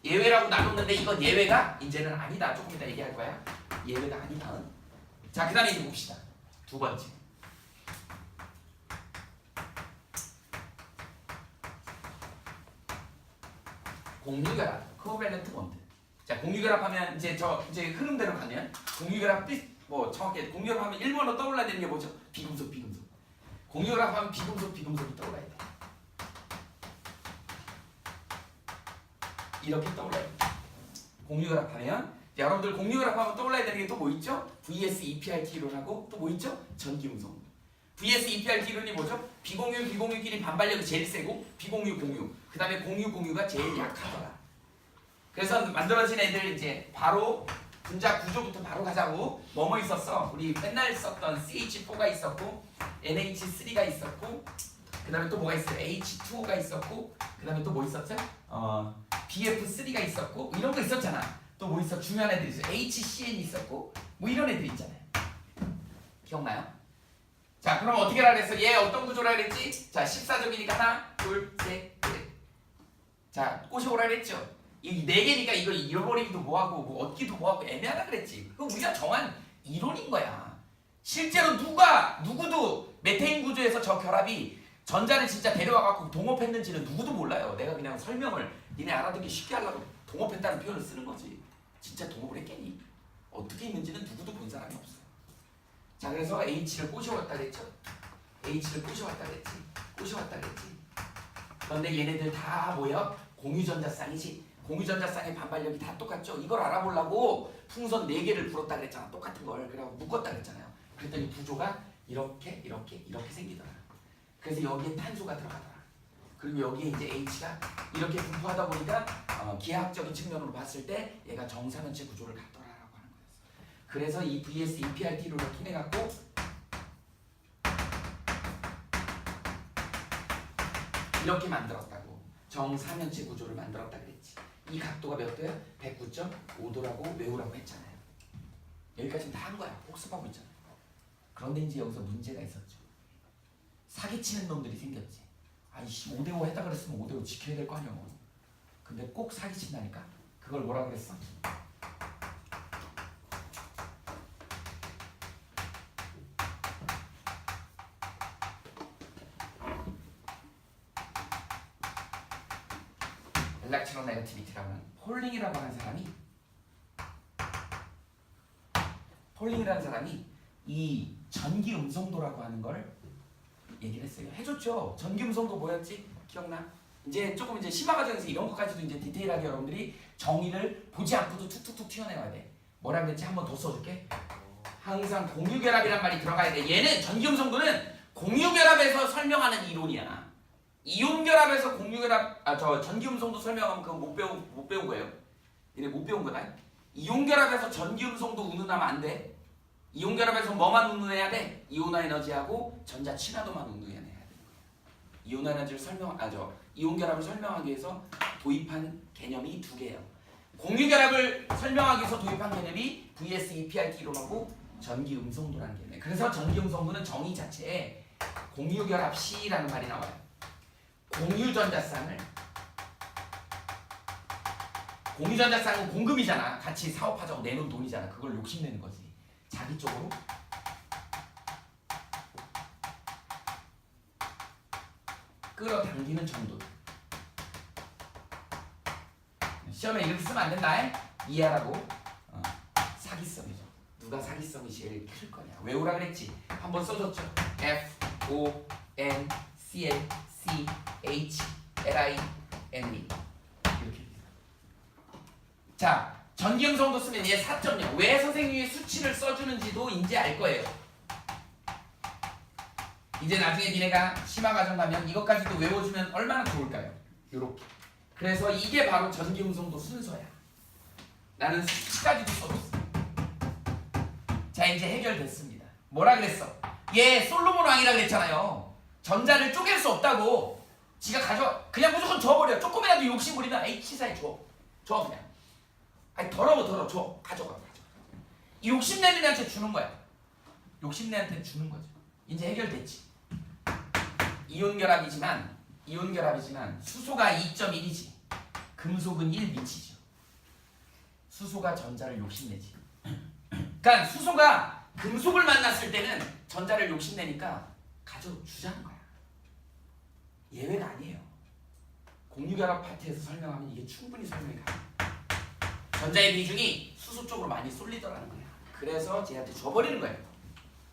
예외라고 나눴는데 이건 예외가 이제는 아니다. 조금 이따 얘기할 거야. 예외가 아니다. 자, 그 다음에 이제 봅시다. 두 번째. 공유결합, 코밸런트 본드. 자, 공유결합하면 이제 흐름대로 가면 공유결합 뭐 정확히 공유결합하면 1번으로 떠올라야 되는 게 뭐죠? 비금속. 공유결합하면 비금속이 떠올라야 돼. 이렇게 떠올라야 돼. 공유결합하면 여러분들 공유결합하면 떠올라야 되는 게 또 뭐 있죠? VS EPRT 이론하고 또 뭐 있죠? 전기음성. VS EPRT 이론이 뭐죠? 비공유끼리 반발력이 제일 세고 비공유. 그 다음에 공유가 제일 약하더라. 그래서 만들어진 애들 이제 바로 분자 구조부터 바로 가자고. 뭐뭐 있었어? 우리 맨날 썼던 CH4가 있었고 NH3가 있었고 그 다음에 또 뭐가 있어요? H2O가 있었고 그 다음에 또 뭐 있었죠? BF3가 있었고 이런 거 있었잖아. 또 뭐 있어? 중요한 애들 있어. HCN이 있었고 뭐 이런 애들 있잖아요. 기억나요? 자, 그럼 어떻게 하라 그랬어? 얘 어떤 구조라 그랬지? 자, 14쪽이니까 하나, 둘, 셋, 넷. 자, 꼬셔오라 그랬죠? 이 네 개니까 이거 잃어버리기도 뭐하고 뭐 얻기도 뭐하고 애매하다 그랬지. 그거 우리가 정한 이론인 거야. 실제로 누구도 메테인 구조에서 저 결합이 전자를 진짜 데려와갖고 동업했는지는 누구도 몰라요. 내가 그냥 설명을 니네 알아듣기 쉽게 하려고 동업했다는 표현을 쓰는 거지. 진짜 동업을 했겠니? 어떻게 했는지는 누구도 본 사람이 없어. 자, 그래서 H를 꼬셔왔다 그랬죠? 꼬셔왔다 그랬지. 그런데 얘네들 다 뭐야? 공유전자쌍이지. 공유전자쌍의 반발력이 다 똑같죠? 이걸 알아보려고 풍선 4개를 불었다 그랬잖아. 똑같은 걸. 그래갖고 묶었다 그랬잖아요. 그랬더니 구조가 이렇게 생기더라. 그래서 여기에 탄소가 들어가더라. 그리고 여기에 이제 H가 이렇게 분포하다 보니까 기하학적인 측면으로 봤을 때 얘가 정사면체 구조를 갖더라라고 하는 거였어. 그래서 이 VS EPRT를 통해 갖고 이렇게 만들었다고. 정사면체 구조를 만들었다 그랬지. 이 각도가 몇 도야? 109.5도라고 외우라고 했잖아요. 여기까지는 다 한 거야. 복습하고 있잖아요. 그런데 이제 여기서 문제가 있었죠. 사기치는 놈들이 생겼지. 아이씨 5대5 했다 그랬으면 5대5 지켜야 될 거 아니야. 근데 꼭 사기친다니까. 그걸 뭐라 그랬어? 엘렉트론 네거티비티라고 하는 폴링이라고 하는 사람이 이 전기 음성도라고 하는 걸 얘기를 했어요. 해줬죠. 전기 음성도 뭐였지? 기억나? 이제 조금 이제 심화 과정에서 이런 것까지도 이제 디테일하게 여러분들이 정의를 보지 않고도 툭툭툭 튀어내와야 돼. 뭐라 그랬지? 한 번 더 써줄게. 항상 공유결합이란 말이 들어가야 돼. 얘는 전기 음성도는 공유결합에서 설명하는 이론이야. 이온결합에서 전기 음성도 설명하면 그건 못 배운 거예요. 얘네 못 배운 거다. 이온결합에서 전기 음성도 운운하면 안 돼. 이온결합에서 뭐만 운운해야 돼? 이온화 에너지하고 전자 친화도만 운운해야 돼. 이온화 에너지를 이온결합을 설명하기 위해서 도입한 개념이 두 개예요. 공유결합을 설명하기 위해서 도입한 개념이 VS EPRT 이론하고 전기 음성도라는 개념이에요. 그래서 전기 음성도는 정의 자체에 공유결합 C라는 말이 나와요. 공유전자쌍은 공금이잖아. 같이 사업하자고 내놓은 돈이잖아. 그걸 욕심내는 거지. 자기 쪽으로 끌어당기는 정도. 시험에 이렇게 쓰면 안 된다. 이해하라고. 사기성이죠. 누가 사기성이 제일 클 거냐. 외우라 그랬지. 한번 써줬죠. F, O, N, C, L, C, H, L, I, N, E. 이렇게. 자, 전기음성도 쓰면 얘 4.0. 왜 선생님이 수치를 써주는지도 이제 알 거예요. 이제 나중에 니네가 심화 과정 가면 이것까지도 외워주면 얼마나 좋을까요? 요렇게. 그래서 이게 바로 전기음성도 순서야. 나는 수치까지도 써줬어. 자, 이제 해결됐습니다. 뭐라 그랬어? 얘 솔로몬 왕이라 그랬잖아요. 전자를 쪼갤 수 없다고. 지가 그냥 무조건 줘버려. 조금이라도 욕심 부리면 H사에 줘 그냥. 아니 더러워 줘. 가져가. 이 욕심내는 애한테 주는 거야. 욕심내한테 주는 거죠. 이제 해결됐지. 이온결합이지만 수소가 2.1이지. 금속은 1 미치죠. 수소가 전자를 욕심내지. 그러니까 수소가 금속을 만났을 때는 전자를 욕심내니까 가져주자는 거야. 예외가 아니에요. 공유결합 파트에서 설명하면 이게 충분히 설명이 가요. 전자의 비중이 수소 쪽으로 많이 쏠리더라는 거야. 그래서 쟤한테 줘버리는 거예요.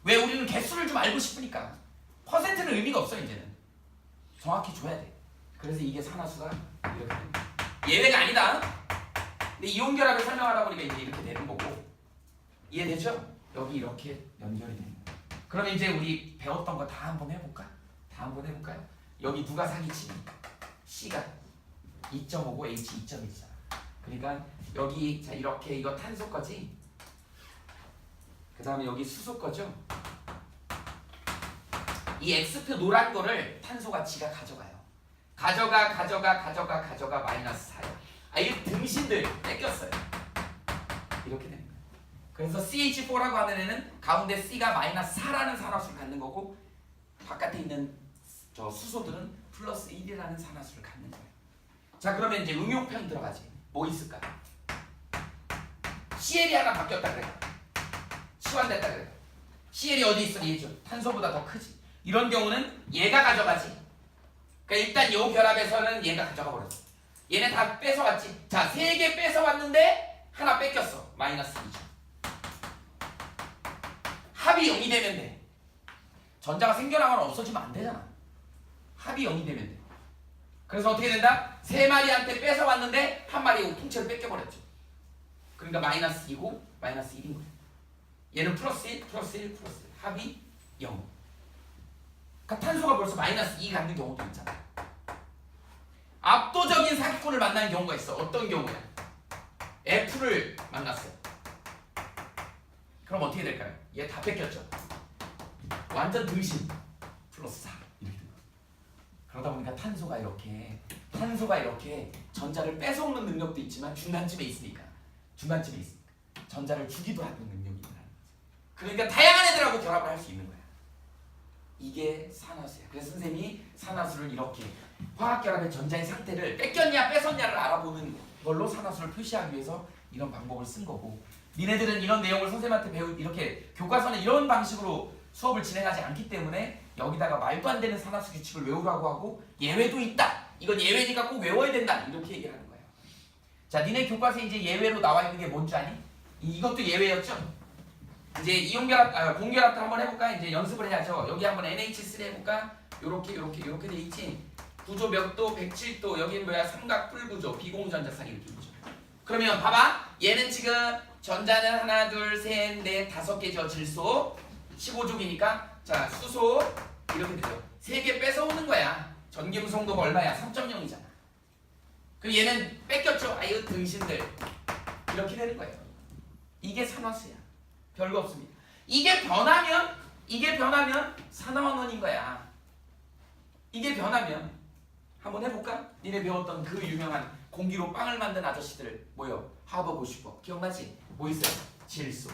왜? 우리는 개수를 좀 알고 싶으니까. 퍼센트는 의미가 없어 이제는. 정확히 줘야 돼. 그래서 이게 산화수가 이렇게 됩니다. 예외가 아니다. 근데 이온결합을 설명하다 보니까 이제 이렇게 되는 거고. 이해되죠? 여기 이렇게 연결이 되는 거예요. 그럼 이제 우리 배웠던 거 다 한번 해볼까? 다 한번 해볼까요? 여기 누가 사기치니? C가 2.5고 H 2.1이잖아. 그러니까 여기 자 이렇게 이거 탄소 거지. 그 다음에 여기 수소 거죠. 이 X표 노란 거를 탄소가 지가 가져가요. 가져가 마이너스 4야. 아, 이 등신들 뺏겼어요. 이렇게 됩니다. 그래서 CH4라고 하는 애는 가운데 C가 마이너스 4라는 산화수를 갖는 거고 바깥에 있는 저 수소들은 플러스 1이라는 산화수를 갖는 거예요. 자, 그러면 이제 응용편 들어가지. 뭐 있을까? CL이 하나 바뀌었다 그래. 치환됐다 그래. CL이 어디 있어? 얘죠. 탄소보다 더 크지. 이런 경우는 얘가 가져가지. 그러니까 일단 요 결합에서는 얘가 가져가 버렸어. 얘네 다 뺏어왔지. 자, 3개 뺏어왔는데 하나 뺏겼어. 마이너스 2죠. 합이 0이 되면 돼. 전자가 생겨나거나 없어지면 안 되잖아. 합이 0이 되면 돼. 그래서 어떻게 된다? 3마리한테 뺏어왔는데 한 마리 통째로 뺏겨버렸죠. 그러니까 마이너스 2고 마이너스 1인 거예요. 얘는 플러스 1, 플러스 1, 플러스 1. 합이 0. 그러니까 탄소가 벌써 마이너스 2 갖는 경우도 있잖아. 압도적인 사기꾼을 만나는 경우가 있어. 어떤 경우야? F를 만났어요. 그럼 어떻게 될까요? 얘 다 뺏겼죠. 완전 등신. 플러스 4. 이렇게 된 거야. 그러다 보니까 탄소가 이렇게 전자를 뺏어오는 능력도 있지만 중간쯤에 있으니까 전자를 주기도 하는 능력이 있다는 거죠. 그러니까 다양한 애들하고 결합을 할 수 있는 거야. 이게 산화수야. 그래서 선생님이 산화수를 이렇게 화학결합의 전자의 상태를 뺏겼냐 뺏었냐를 알아보는 걸로 산화수를 표시하기 위해서 이런 방법을 쓴 거고, 니네들은 이런 내용을 선생님한테 이렇게 교과서는 이런 방식으로 수업을 진행하지 않기 때문에 여기다가 말도 안 되는 산화수 규칙을 외우라고 하고 예외도 있다. 이건 예외니까 꼭 외워야 된다. 이렇게 얘기를 하는 거예요. 자, 니네 교과서에 이제 예외로 나와 있는 게 뭔지 아니? 이것도 예외였죠? 이제 이온결합, 공결합도 한번 해볼까? 이제 연습을 해야죠. 여기 한번 NH3 해볼까? 요렇게 돼 있지? 구조 몇 도? 107도. 여기는 뭐야? 삼각뿔 구조. 비공전자쌍 이렇게 구조. 그러면 봐봐. 얘는 지금 전자는 하나, 둘, 셋, 넷, 5개죠. 질소. 15족이니까. 자, 수소. 이렇게 되죠. 3개 뺏어오는 거야. 전기음성도가 얼마야? 3.0이잖아. 그럼 얘는 뺏겼죠. 아유, 등신들. 이렇게 되는 거예요. 이게 산화수야. 별거 없습니다. 이게 변하면 산화원원인 거야. 이게 변하면 한번 해볼까? 니네 배웠던 그 유명한 공기로 빵을 만든 아저씨들 뭐요? 하버고 슈퍼 기억나지? 뭐 있어요? 질소,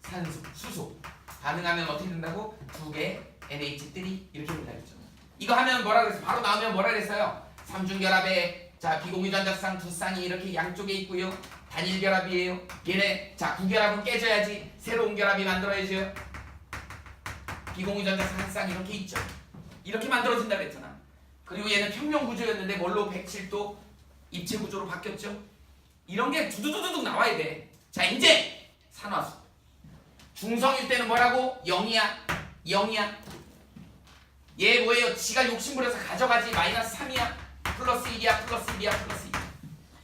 산소, 수소. 반응하면 어떻게 된다고? 2개 NH3 이렇게 된다 했죠. 이거 하면 뭐라 그랬어? 바로 나오면 뭐라 그랬어요? 삼중결합에 자 비공유전자쌍 두 쌍이 이렇게 양쪽에 있고요. 단일결합이에요. 얘네 자 구결합은 깨져야지 새로운 결합이 만들어야죠. 비공유전자쌍 한 쌍 이렇게 있죠. 이렇게 만들어진다 그랬잖아. 그리고 얘는 평면구조였는데 뭘로 107도 입체구조로 바뀌었죠. 이런 게 두두두둑 나와야 돼. 자, 이제 산화수 중성일 때는 뭐라고? 0이야. 얘 뭐예요? 지가 욕심부려서 가져가지. 마이너스 3이야. 플러스 1이야. 플러스 1이야. 플러스 1.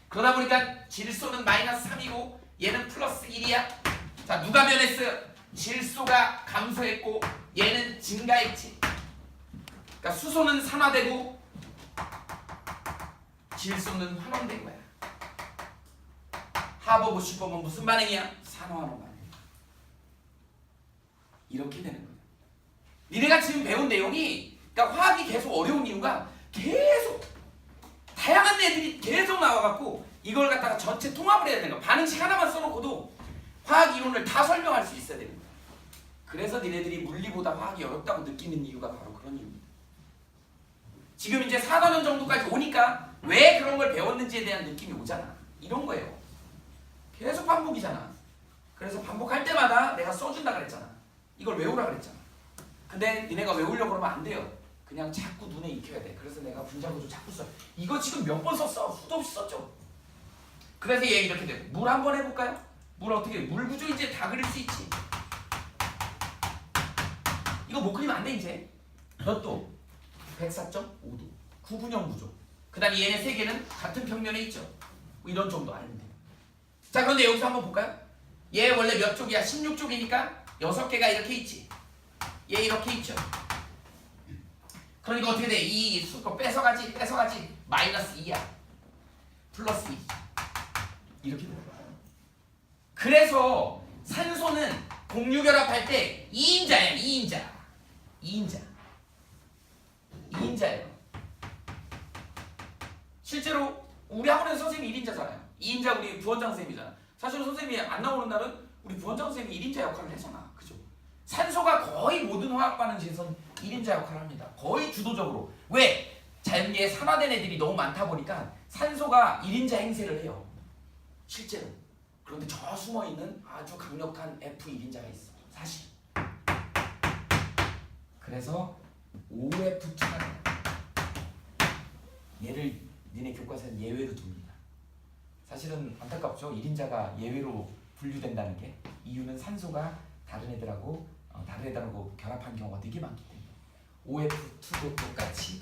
그러다 보니까 질소는 마이너스 3이고 얘는 플러스 1이야. 자, 누가 변했어? 질소가 감소했고 얘는 증가했지. 그러니까 수소는 산화되고 질소는 환원된 거야. 하버고 슈퍼는 무슨 반응이야? 산화환원 반응. 이렇게 되는 거야. 니네가 지금 배운 내용이 그러니까 화학이 계속 어려운 이유가 계속 다양한 애들이 계속 나와갖고 이걸 갖다가 전체 통합을 해야 되는 거야. 반응식 하나만 써놓고도 화학 이론을 다 설명할 수 있어야 되는 거야. 그래서 니네들이 물리보다 화학이 어렵다고 느끼는 이유가 바로 그런 이유입니다. 지금 이제 4단원 정도까지 오니까 왜 그런 걸 배웠는지에 대한 느낌이 오잖아. 이런 거예요. 계속 반복이잖아. 그래서 반복할 때마다 내가 써준다 그랬잖아. 이걸 외우라 그랬잖아. 근데 니네가 외우려고 그러면 안 돼요. 그냥 자꾸 눈에 익혀야 돼. 그래서 내가 분자구조 자꾸 써. 이거 지금 몇 번 썼어? 수도 없이 썼죠. 그래서 얘 이렇게 돼. 물 한번 해볼까요? 물 어떻게 물 구조 이제 다 그릴 수 있지. 이거 못 그리면 안 돼 이제. 몇 도? 104.5도. 구분형 구조. 그 다음에 얘네 세 개는 같은 평면에 있죠. 뭐 이런 정도 알면 돼. 자 그런데 여기서 한번 볼까요? 얘 원래 몇 쪽이야? 16쪽이니까 6개가 이렇게 있지. 얘 이렇게 있죠. 그러니까 어떻게 돼? 이 수거 뺏어가지 마이너스 2야. 플러스 2. 이렇게 되는 거야. 그래서 산소는 공유결합할 때 2인자야. 2인자예요. 실제로 우리 학원에서 선생님이 1인자잖아요. 2인자 우리 부원장 선생님이잖아. 사실은 선생님이 안 나오는 날은 우리 부원장 선생님이 1인자 역할을 하잖아. 그죠? 산소가 거의 모든 화학 반응식에선 1인자 역할을 합니다. 거의 주도적으로. 왜? 자연계에 산화된 애들이 너무 많다 보니까 산소가 1인자 행세를 해요. 실제로. 그런데 저 숨어있는 아주 강력한 F1인자가 있어. 사실. 그래서 OF2가 얘를 니네 교과서는 예외로 둡니다. 사실은 안타깝죠. 1인자가 예외로 분류된다는 게. 이유는 산소가 다른 애들하고 결합한 경우가 되게 많기 때문에. OF2도 똑같이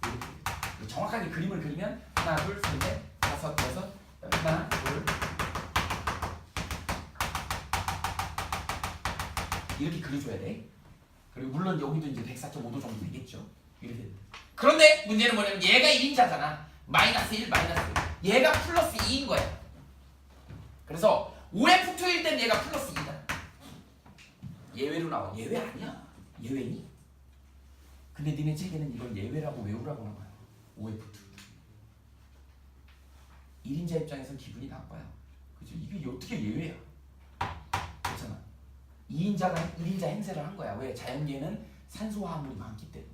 이렇게 정확하게 그림을 그리면 하나, 둘, 셋, 넷, 다섯, 여섯, 하나, 둘 이렇게 그려줘야 돼. 그리고 물론 여기도 이제 104.5도 정도 되겠죠. 이렇게 됩니다. 그런데 문제는 뭐냐면 얘가 1인자잖아. 마이너스 1, 마이너스 1. 얘가 플러스 2인 거야. 그래서 OF2일 땐 얘가 플러스 2다. 예외로 나와. 예외 아니야. 예외니? 근데 니네 책에는 이걸 예외라고 외우라고 나와요. OF2. 1인자 입장에선 기분이 나빠요. 그죠? 이게 어떻게 예외야? 그렇잖아. 2인자가 1인자 행세를 한 거야. 왜? 자연계에는 산소 화합물이 많기 때문에.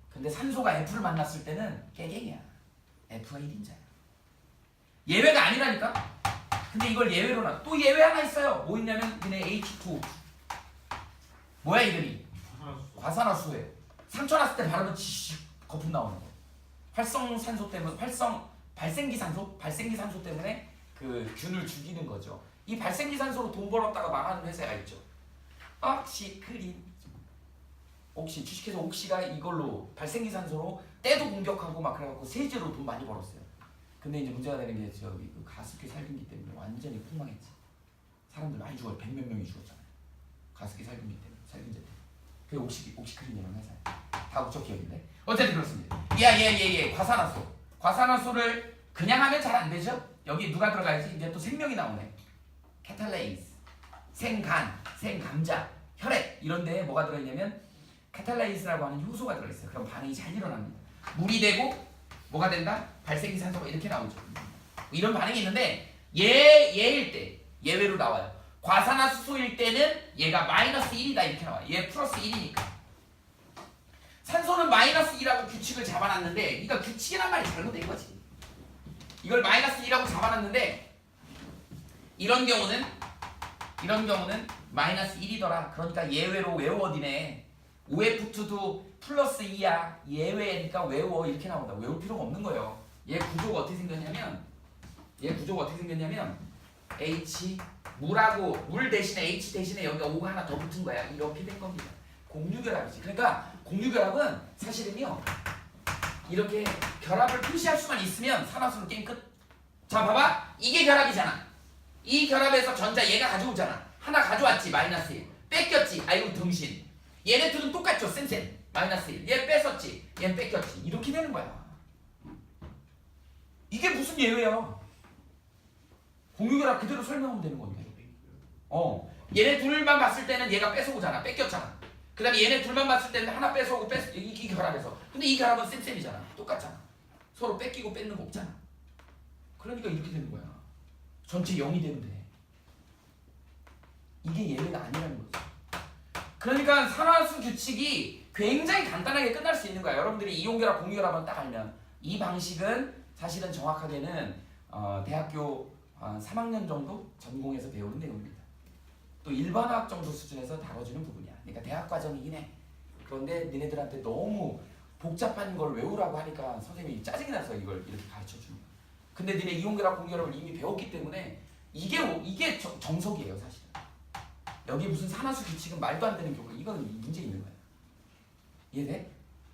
근데 산소가 F를 만났을 때는 깨갱이야. F가 1인자야. 예외가 아니라니까? 근데 이걸 예외로 놔. 또 예외 하나 있어요. 뭐 있냐면 얘네 H2. 뭐야 이름이? 과산화수소예요. 상처 났을 때 바르면 지식 거품 나오는 거. 활성산소 때문에 발생기산소 때문에 그 균을 죽이는 거죠. 이 발생기산소로 돈 벌었다가 망하는 회사가 있죠. 옥시크린. 옥시 주식회사 옥시가 이걸로 발생기산소로 때도 공격하고 막 그래갖고 세제로 돈 많이 벌었어요. 근데 이제 문제가 되는 게 저기 그 가습기 살균기 때문에 완전히 폭망했지. 사람들 많이 죽어요. 100몇 명이 죽었잖아요. 가습기 살균기 때문에, 살균제 때문에. 그게 옥시크린이라는 회사예요. 다 국적 기업인데. 어쨌든 그렇습니다. 과산화소. 과산화소를 그냥 하면 잘 안 되죠. 여기 누가 들어가야지? 이제 또 생명이 나오네. 카탈레이즈, 생간, 생감자, 혈액 이런 데에 뭐가 들어있냐면 카탈레이즈라고 하는 효소가 들어있어요. 그럼 반응이 잘 일어납니다. 물이 되고 뭐가 된다? 발생기산소가 이렇게 나오죠. 이런 반응이 있는데 얘일 때 예외로 나와요. 과산화수소일 때는 얘가 마이너스 1이다 이렇게 나와요. 얘 플러스 1이니까. 산소는 마이너스 2라고 규칙을 잡아놨는데 그러니까 규칙이란 말이 잘못된 거지. 이걸 마이너스 2라고 잡아놨는데 이런 경우는 마이너스 1이더라. 그러니까 예외로 외워 니네. OF2도 플러스 2야. 예외니까 외워. 이렇게 나온다. 외울 필요가 없는 거예요. 얘 구조가 어떻게 생겼냐면 H 물 대신에 H 대신에 여기가 O가 하나 더 붙은 거야. 이렇게 된 겁니다. 공유결합이지. 그러니까 공유결합은 사실은요. 이렇게 결합을 표시할 수만 있으면 산화수는 게임 끝. 자 봐봐. 이게 결합이잖아. 이 결합에서 전자 얘가 가져오잖아. 하나 가져왔지. 마이너스 1. 뺏겼지. 아이고 등신. 얘네 둘은 똑같죠. 쌤. 마이너스 1. 얘 뺏었지. 얘 뺏겼지. 이렇게 되는 거야. 이게 무슨 예외야. 공유결합 그대로 설명하면 되는 건데. 얘네 둘만 봤을 때는 얘가 뺏어오잖아. 뺏겼잖아. 그 다음에 얘네 둘만 봤을 때는 하나 뺏어오고 이 결합에서. 근데 이 결합은 쌤이잖아. 똑같잖아. 서로 뺏기고 뺏는 거 없잖아. 그러니까 이렇게 되는 거야. 전체 0이 되면 돼. 이게 예외가 아니라는 거지. 그러니까 산화수 규칙이 굉장히 간단하게 끝날 수 있는 거야. 여러분들이 이온결합, 공유결합만 딱 알면. 이 방식은 사실은 정확하게는 대학교 3학년 정도 전공에서 배우는 내용입니다. 또 일반화학 정도 수준에서 다뤄주는 부분이야. 그러니까 대학 과정이긴 해. 그런데 니네들한테 너무 복잡한 걸 외우라고 하니까 선생님이 짜증이 나서 이걸 이렇게 가르쳐 주는 거야. 근데 니네 이온결합 공결합을 이미 배웠기 때문에 이게 정석이에요 사실은. 여기 무슨 산화수 규칙은 말도 안 되는 교과, 이건 문제 있는 거야. 이해돼?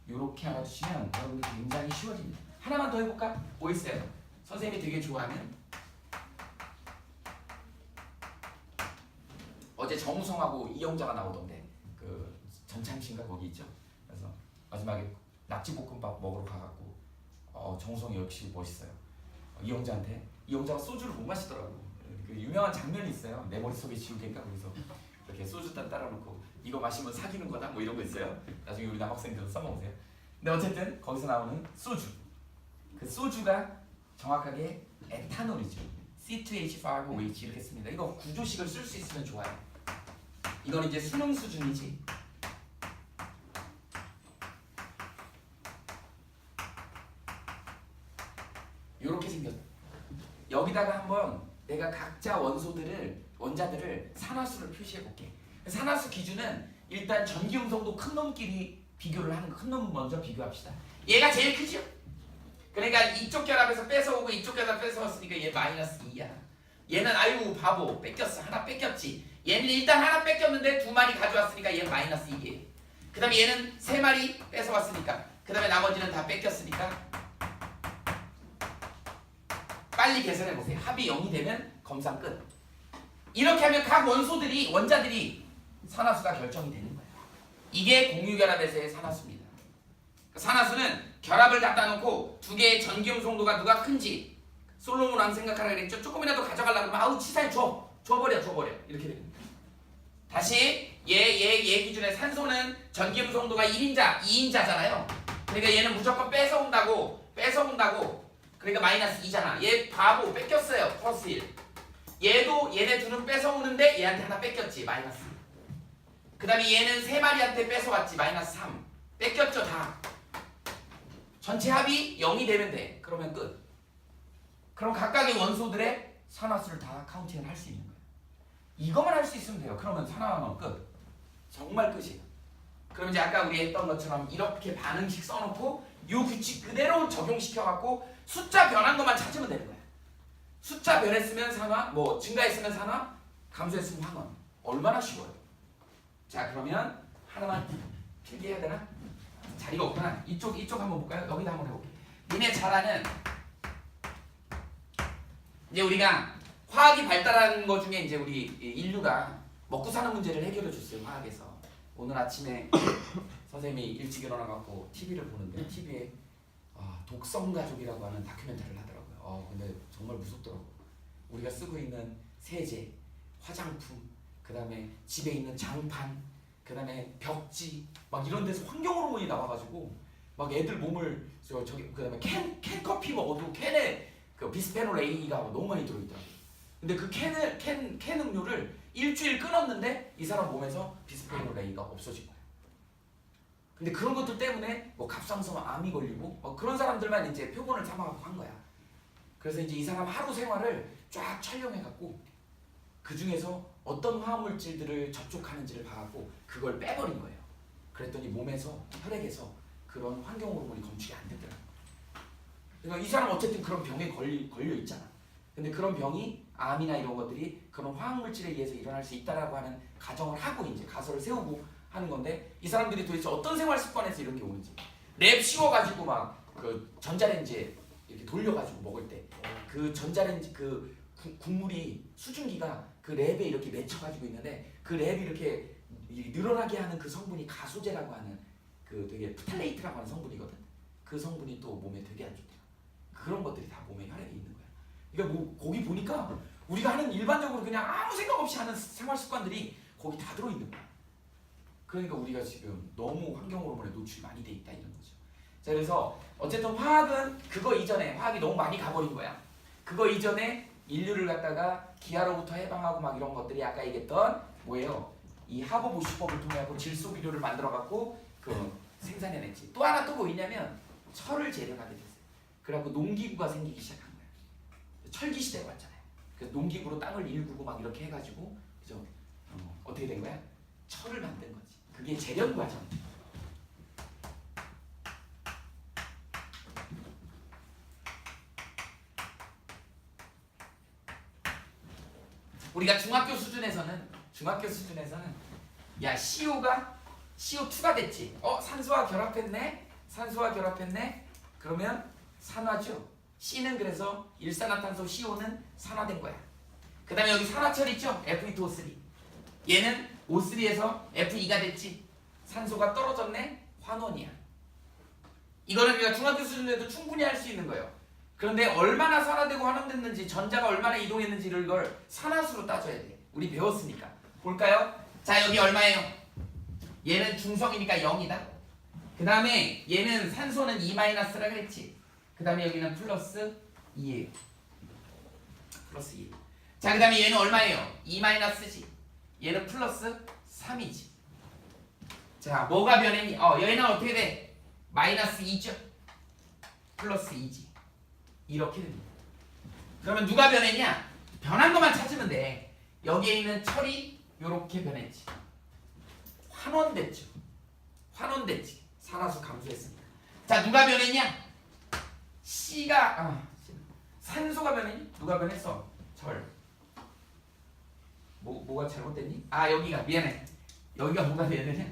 요렇게 알아주시면 여러분들 굉장히 쉬워집니다. 하나만 더 해볼까? 뭐 있어요? 선생님이 되게 좋아하는 어제 정우성하고 이영자가 나오던데 그 전참신가 거기 있죠. 그래서 마지막에 낙지볶음밥 먹으러 가갖고 정우성이 역시 멋있어요. 이영자가 소주를 못 마시더라고. 그 유명한 장면이 있어요. 내 머릿속에 지우개인가 거기서 이렇게 소주 따라놓고 이거 마시면 사귀는 거다 뭐 이런 거 있어요. 나중에 우리 남학생들도 써먹으세요. 근데 어쨌든 거기서 나오는 소주, 그 소주가 정확하게 에탄올이죠. C2H5OH 이렇게 씁니다. 이거 구조식을 쓸 수 있으면 좋아요. 이건 이제 수능 수준이지. 이렇게 생겼어. 여기다가 한번 내가 각자 원자들을 산화수를 표시해 볼게. 산화수 기준은 일단 전기음성도 큰 놈끼리 비교를 하는 거. 큰 놈 먼저 비교합시다. 얘가 제일 크죠? 그러니까 이쪽 결합에서 뺏어오고 이쪽 결합 뺏어왔으니까 얘 마이너스 2야. 얘는 아유 바보 뺏겼어. 하나 뺏겼지. 얘는 일단 하나 뺏겼는데 두 마리 가져왔으니까 얘는 마이너스 2예요. 그 다음에 얘는 세 마리 뺏어왔으니까 그 다음에 나머지는 다 뺏겼으니까 빨리 계산해보세요. 합이 0이 되면 검산 끝. 이렇게 하면 각 원자들이 산화수가 결정이 되는 거예요. 이게 공유결합에서의 산화수입니다. 산화수는 결합을 갖다 놓고 두 개의 전기음 송도가 누가 큰지 솔로몬왕 생각하라 그랬죠. 조금이라도 가져가려고 하면 아우 치사해 줘버려 이렇게 됩니다. 다시 얘 기준에 산소는 전기음 송도가 1인자 2인자잖아요. 그러니까 얘는 무조건 뺏어온다고 그러니까 마이너스 2잖아. 얘 바보 뺏겼어요. 플러스 1. 얘도 얘네 둘은 뺏어오는데 얘한테 하나 뺏겼지. 마이너스 2. 그 다음에 얘는 세 마리한테 뺏어왔지. 마이너스 3. 뺏겼죠 다. 전체 합이 0이 되면 돼. 그러면 끝. 그럼 각각의 원소들의 산화수를 다 카운팅을 할 수 있는 거예요. 이거만 할 수 있으면 돼요. 그러면 산화는 끝. 정말 끝이에요. 그럼 이제 아까 우리 했던 것처럼 이렇게 반응식 써놓고 이 규칙 그대로 적용시켜갖고 숫자 변한 것만 찾으면 되는 거야. 숫자 변했으면 산화, 뭐 증가했으면 산화, 감소했으면 환원. 얼마나 쉬워요. 자 그러면 하나만 필기해야 되나? 자리가 없구나. 이쪽 한번 볼까요? 여기다 한번 해볼게. 니네 잘 아는 이제 우리가 화학이 발달한 것 중에 이제 우리 인류가 먹고 사는 문제를 해결해 줬어요. 화학에서. 오늘 아침에 선생님이 일찍 일어나갖고 TV를 보는데 TV에 독성가족이라고 하는 다큐멘터리를 하더라고요. 근데 정말 무섭더라고요. 우리가 쓰고 있는 세제, 화장품, 그 다음에 집에 있는 장판, 그 다음에 벽지 막 이런 데서 환경호르몬이 나와가지고 막 애들 몸을 그 다음에 캔커피 먹어도 캔에 그 비스페놀 A가 너무 많이 들어있더라고요. 근데 그 캔 음료를 일주일 끊었는데 이 사람 몸에서 비스페놀 A가 없어진 거예요. 근데 그런 것들 때문에 뭐 갑상선 암이 걸리고 그런 사람들만 이제 표본을 삼아갖고 한 거야. 그래서 이제 이 사람 하루 생활을 쫙 촬영해갖고 그 중에서 어떤 화학물질들을 접촉하는지를 봐갖고 그걸 빼버린 거예요. 그랬더니 몸에서 혈액에서 그런 환경호르몬이 검출이 안 되더라고요. 그러니까 이 사람 어쨌든 그런 병에 걸려 있잖아. 근데 그런 병이 암이나 이런 것들이 그런 화학물질에 의해서 일어날 수 있다라고 하는 가정을 하고 이제 가설을 세우고 하는 건데 이 사람들이 도대체 어떤 생활 습관에서 이런 게 오는지 랩 씌워가지고 막 그 전자레인지에 이렇게 돌려가지고 먹을 때 그 전자레인지 그 국물이 수증기가 그 랩에 이렇게 맺혀가지고 있는데 그 랩이 이렇게 늘어나게 하는 그 성분이 가소제라고 하는 그 되게 프탈레이트라고 하는 성분이거든. 그 성분이 또 몸에 되게 안 좋대요. 그런 것들이 다 몸에 혈액에 있는 거야. 그러니까 뭐 거기 보니까 우리가 하는 일반적으로 그냥 아무 생각 없이 하는 생활 습관들이 거기 다 들어있는 거야. 그러니까 우리가 지금 너무 환경호르몬에 노출이 많이 돼 있다 이런 거죠. 자 그래서 어쨌든 화학은 그거 이전에 화학이 너무 많이 가버린 거야. 그거 이전에 인류를 갖다가 기아로부터 해방하고 막 이런 것들이 아까 얘기했던 뭐예요? 이 하버 보시법을 통해서 질소 비료를 만들어 갖고 그 생산해냈지. 또 하나 또 뭐 있냐면 철을 재련하게 됐어요. 그래갖고 농기구가 생기기 시작한 거야. 철기 시대가 왔잖아요. 그래서 농기구로 땅을 일구고 막 이렇게 해가지고 그죠? 어떻게 된 거야? 철을 만든 거지. 그게 재련 과정. 우리가 중학교 수준에서는 야 CO2가 됐지. 산소와 결합했네. 그러면 산화죠. C는 그래서 일산화탄소 CO는 산화된 거야. 그 다음에 여기 산화철 있죠? Fe2O3. 얘는 O3에서 Fe2가 됐지. 산소가 떨어졌네. 환원이야. 이거는 우리가 중학교 수준에도 충분히 할 수 있는 거예요. 그런데 얼마나 산화되고 환원됐는지, 전자가 얼마나 이동했는지를 이걸 산화수로 따져야 돼. 우리 배웠으니까. 볼까요? 자, 여기 얼마예요? 얘는 중성이니까 0이다. 그 다음에 얘는 산소는 2-라 그랬지. 그 다음에 여기는 플러스 2예요. 플러스 2. 자, 그 다음에 얘는 얼마예요? 2-지. 얘는 플러스 3이지. 자, 뭐가 변했니? 얘는 어떻게 돼? 마이너스 2죠. 플러스 2지. 이렇게 됩니다. 그러면 누가 변했냐? 변한 것만 찾으면 돼. 여기에 있는 철이 이렇게 변했지. 환원됐지. 산화수 감소했습니다. 자, 누가 변했냐? 산소가 변했니? 누가 변했어? 철. 뭐가 잘못됐니? 여기가 미안해. 여기가 뭐가 돼야 되냐?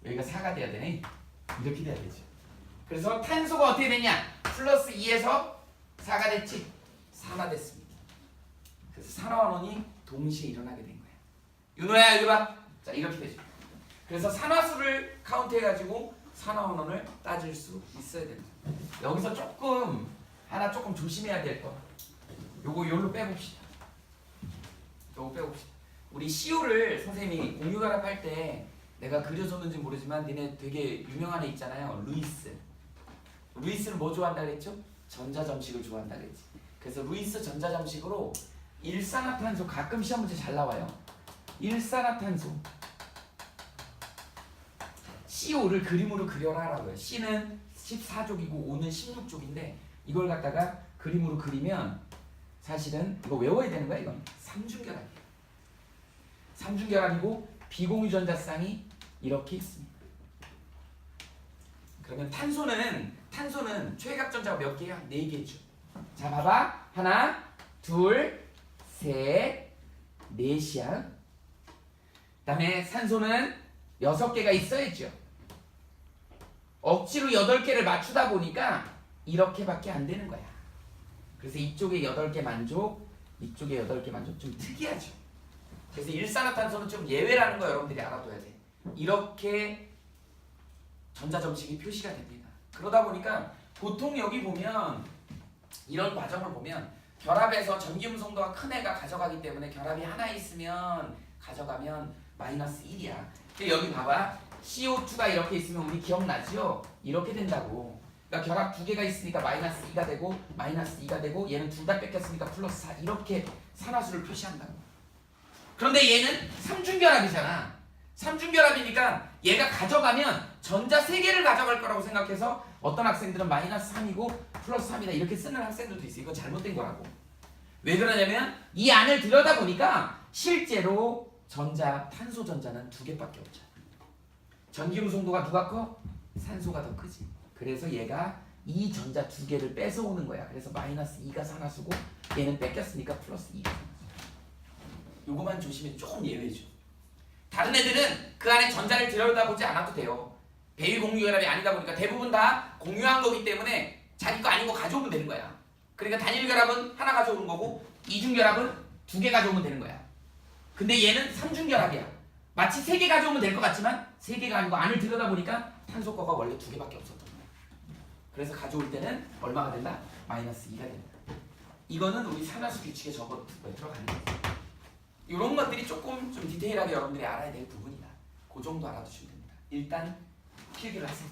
여기가 4가 돼야 되네. 이렇게 돼야 되지. 그래서 탄소가 어떻게 됐냐? 플러스 2에서 4가 됐지. 산화됐습니다. 그래서 산화환원이 동시에 일어나게 된 거야. 윤호야, 여기 봐. 자, 이렇게 되죠. 그래서 산화수를 카운트해가지고 산화환원을 따질 수 있어야 된다. 여기서 조금 조심해야 될 거. 요걸로 빼봅시다. 우리 CO를 선생님이 공유결합할 때 내가 그려줬는지 모르지만 니네 되게 유명한 애 있잖아요. 루이스는 뭐 좋아한다 그랬죠? 전자점식을 좋아한다 그랬지. 그래서 루이스 전자점식으로 일산화탄소 가끔 시험 문제 잘 나와요. 일산화탄소 CO를 그림으로 그려라라고요. C는 14족이고 O는 16족인데 이걸 갖다가 그림으로 그리면 사실은 이거 외워야 되는 거야. 이건 삼중결합이고 비공유전자쌍이 이렇게 있습니다. 그러면 탄소는 최각전자가 몇 개야? 4개죠. 자, 봐봐. 하나, 둘, 셋, 넷이야. 그 다음에 산소는 6개가 있어야죠. 억지로 8개를 맞추다 보니까 이렇게밖에 안 되는 거야. 그래서 이쪽에 8개 만족, 이쪽에 8개 만족. 좀 특이하죠. 그래서 일산화탄소는 좀 예외라는 거 여러분들이 알아둬야 돼. 이렇게 전자점식이 표시가 됩니다. 그러다 보니까 보통 여기 보면 이런 과정을 보면 결합에서 전기음성도가 큰 애가 가져가기 때문에 결합이 하나 있으면 가져가면 마이너스 1이야. 근데 여기 봐봐. CO2가 이렇게 있으면 우리 기억나죠? 이렇게 된다고. 그러니까 결합 2개가 있으니까 마이너스 2가 되고 마이너스 2가 되고 얘는 둘 다 뺏겼으니까 플러스 4 이렇게 산화수를 표시한다고. 그런데 얘는 삼중결합이잖아. 삼중결합이니까 얘가 가져가면 전자 3개를 가져갈 거라고 생각해서 어떤 학생들은 마이너스 3이고 플러스 3이다 이렇게 쓰는 학생들도 있어. 이건 잘못된 거라고. 왜 그러냐면 이 안을 들여다보니까 실제로 탄소 전자는 2개밖에 없잖아. 전기음성도가 누가 커? 산소가 더 크지. 그래서 얘가 이 전자 2개를 뺏어오는 거야. 그래서 마이너스 2가 산화수고 얘는 뺏겼으니까 플러스 2가 산화수. 요거만 조심해. 조금 예외죠. 다른 애들은 그 안에 전자를 들여다보지 않아도 돼요. 배위 공유결합이 아니다 보니까 대부분 다 공유한 거기 때문에 자기 거 아닌 거 가져오면 되는 거야. 그러니까 단일 결합은 하나 가져오는 거고 이중 결합은 2개 가져오면 되는 거야. 근데 얘는 삼중 결합이야. 마치 3개 가져오면 될 것 같지만 3개가 아니고 안을 들여다보니까 탄소 거가 원래 2개밖에 없었던 거야. 그래서 가져올 때는 얼마가 된다? 마이너스 2가 된다. 이거는 우리 산화수 규칙에 들어가는 거야. 이런 것들이 조금 좀 디테일하게 여러분들이 알아야 될 부분이다. 그 정도 알아두시면 됩니다. 일단 필기를 하세요.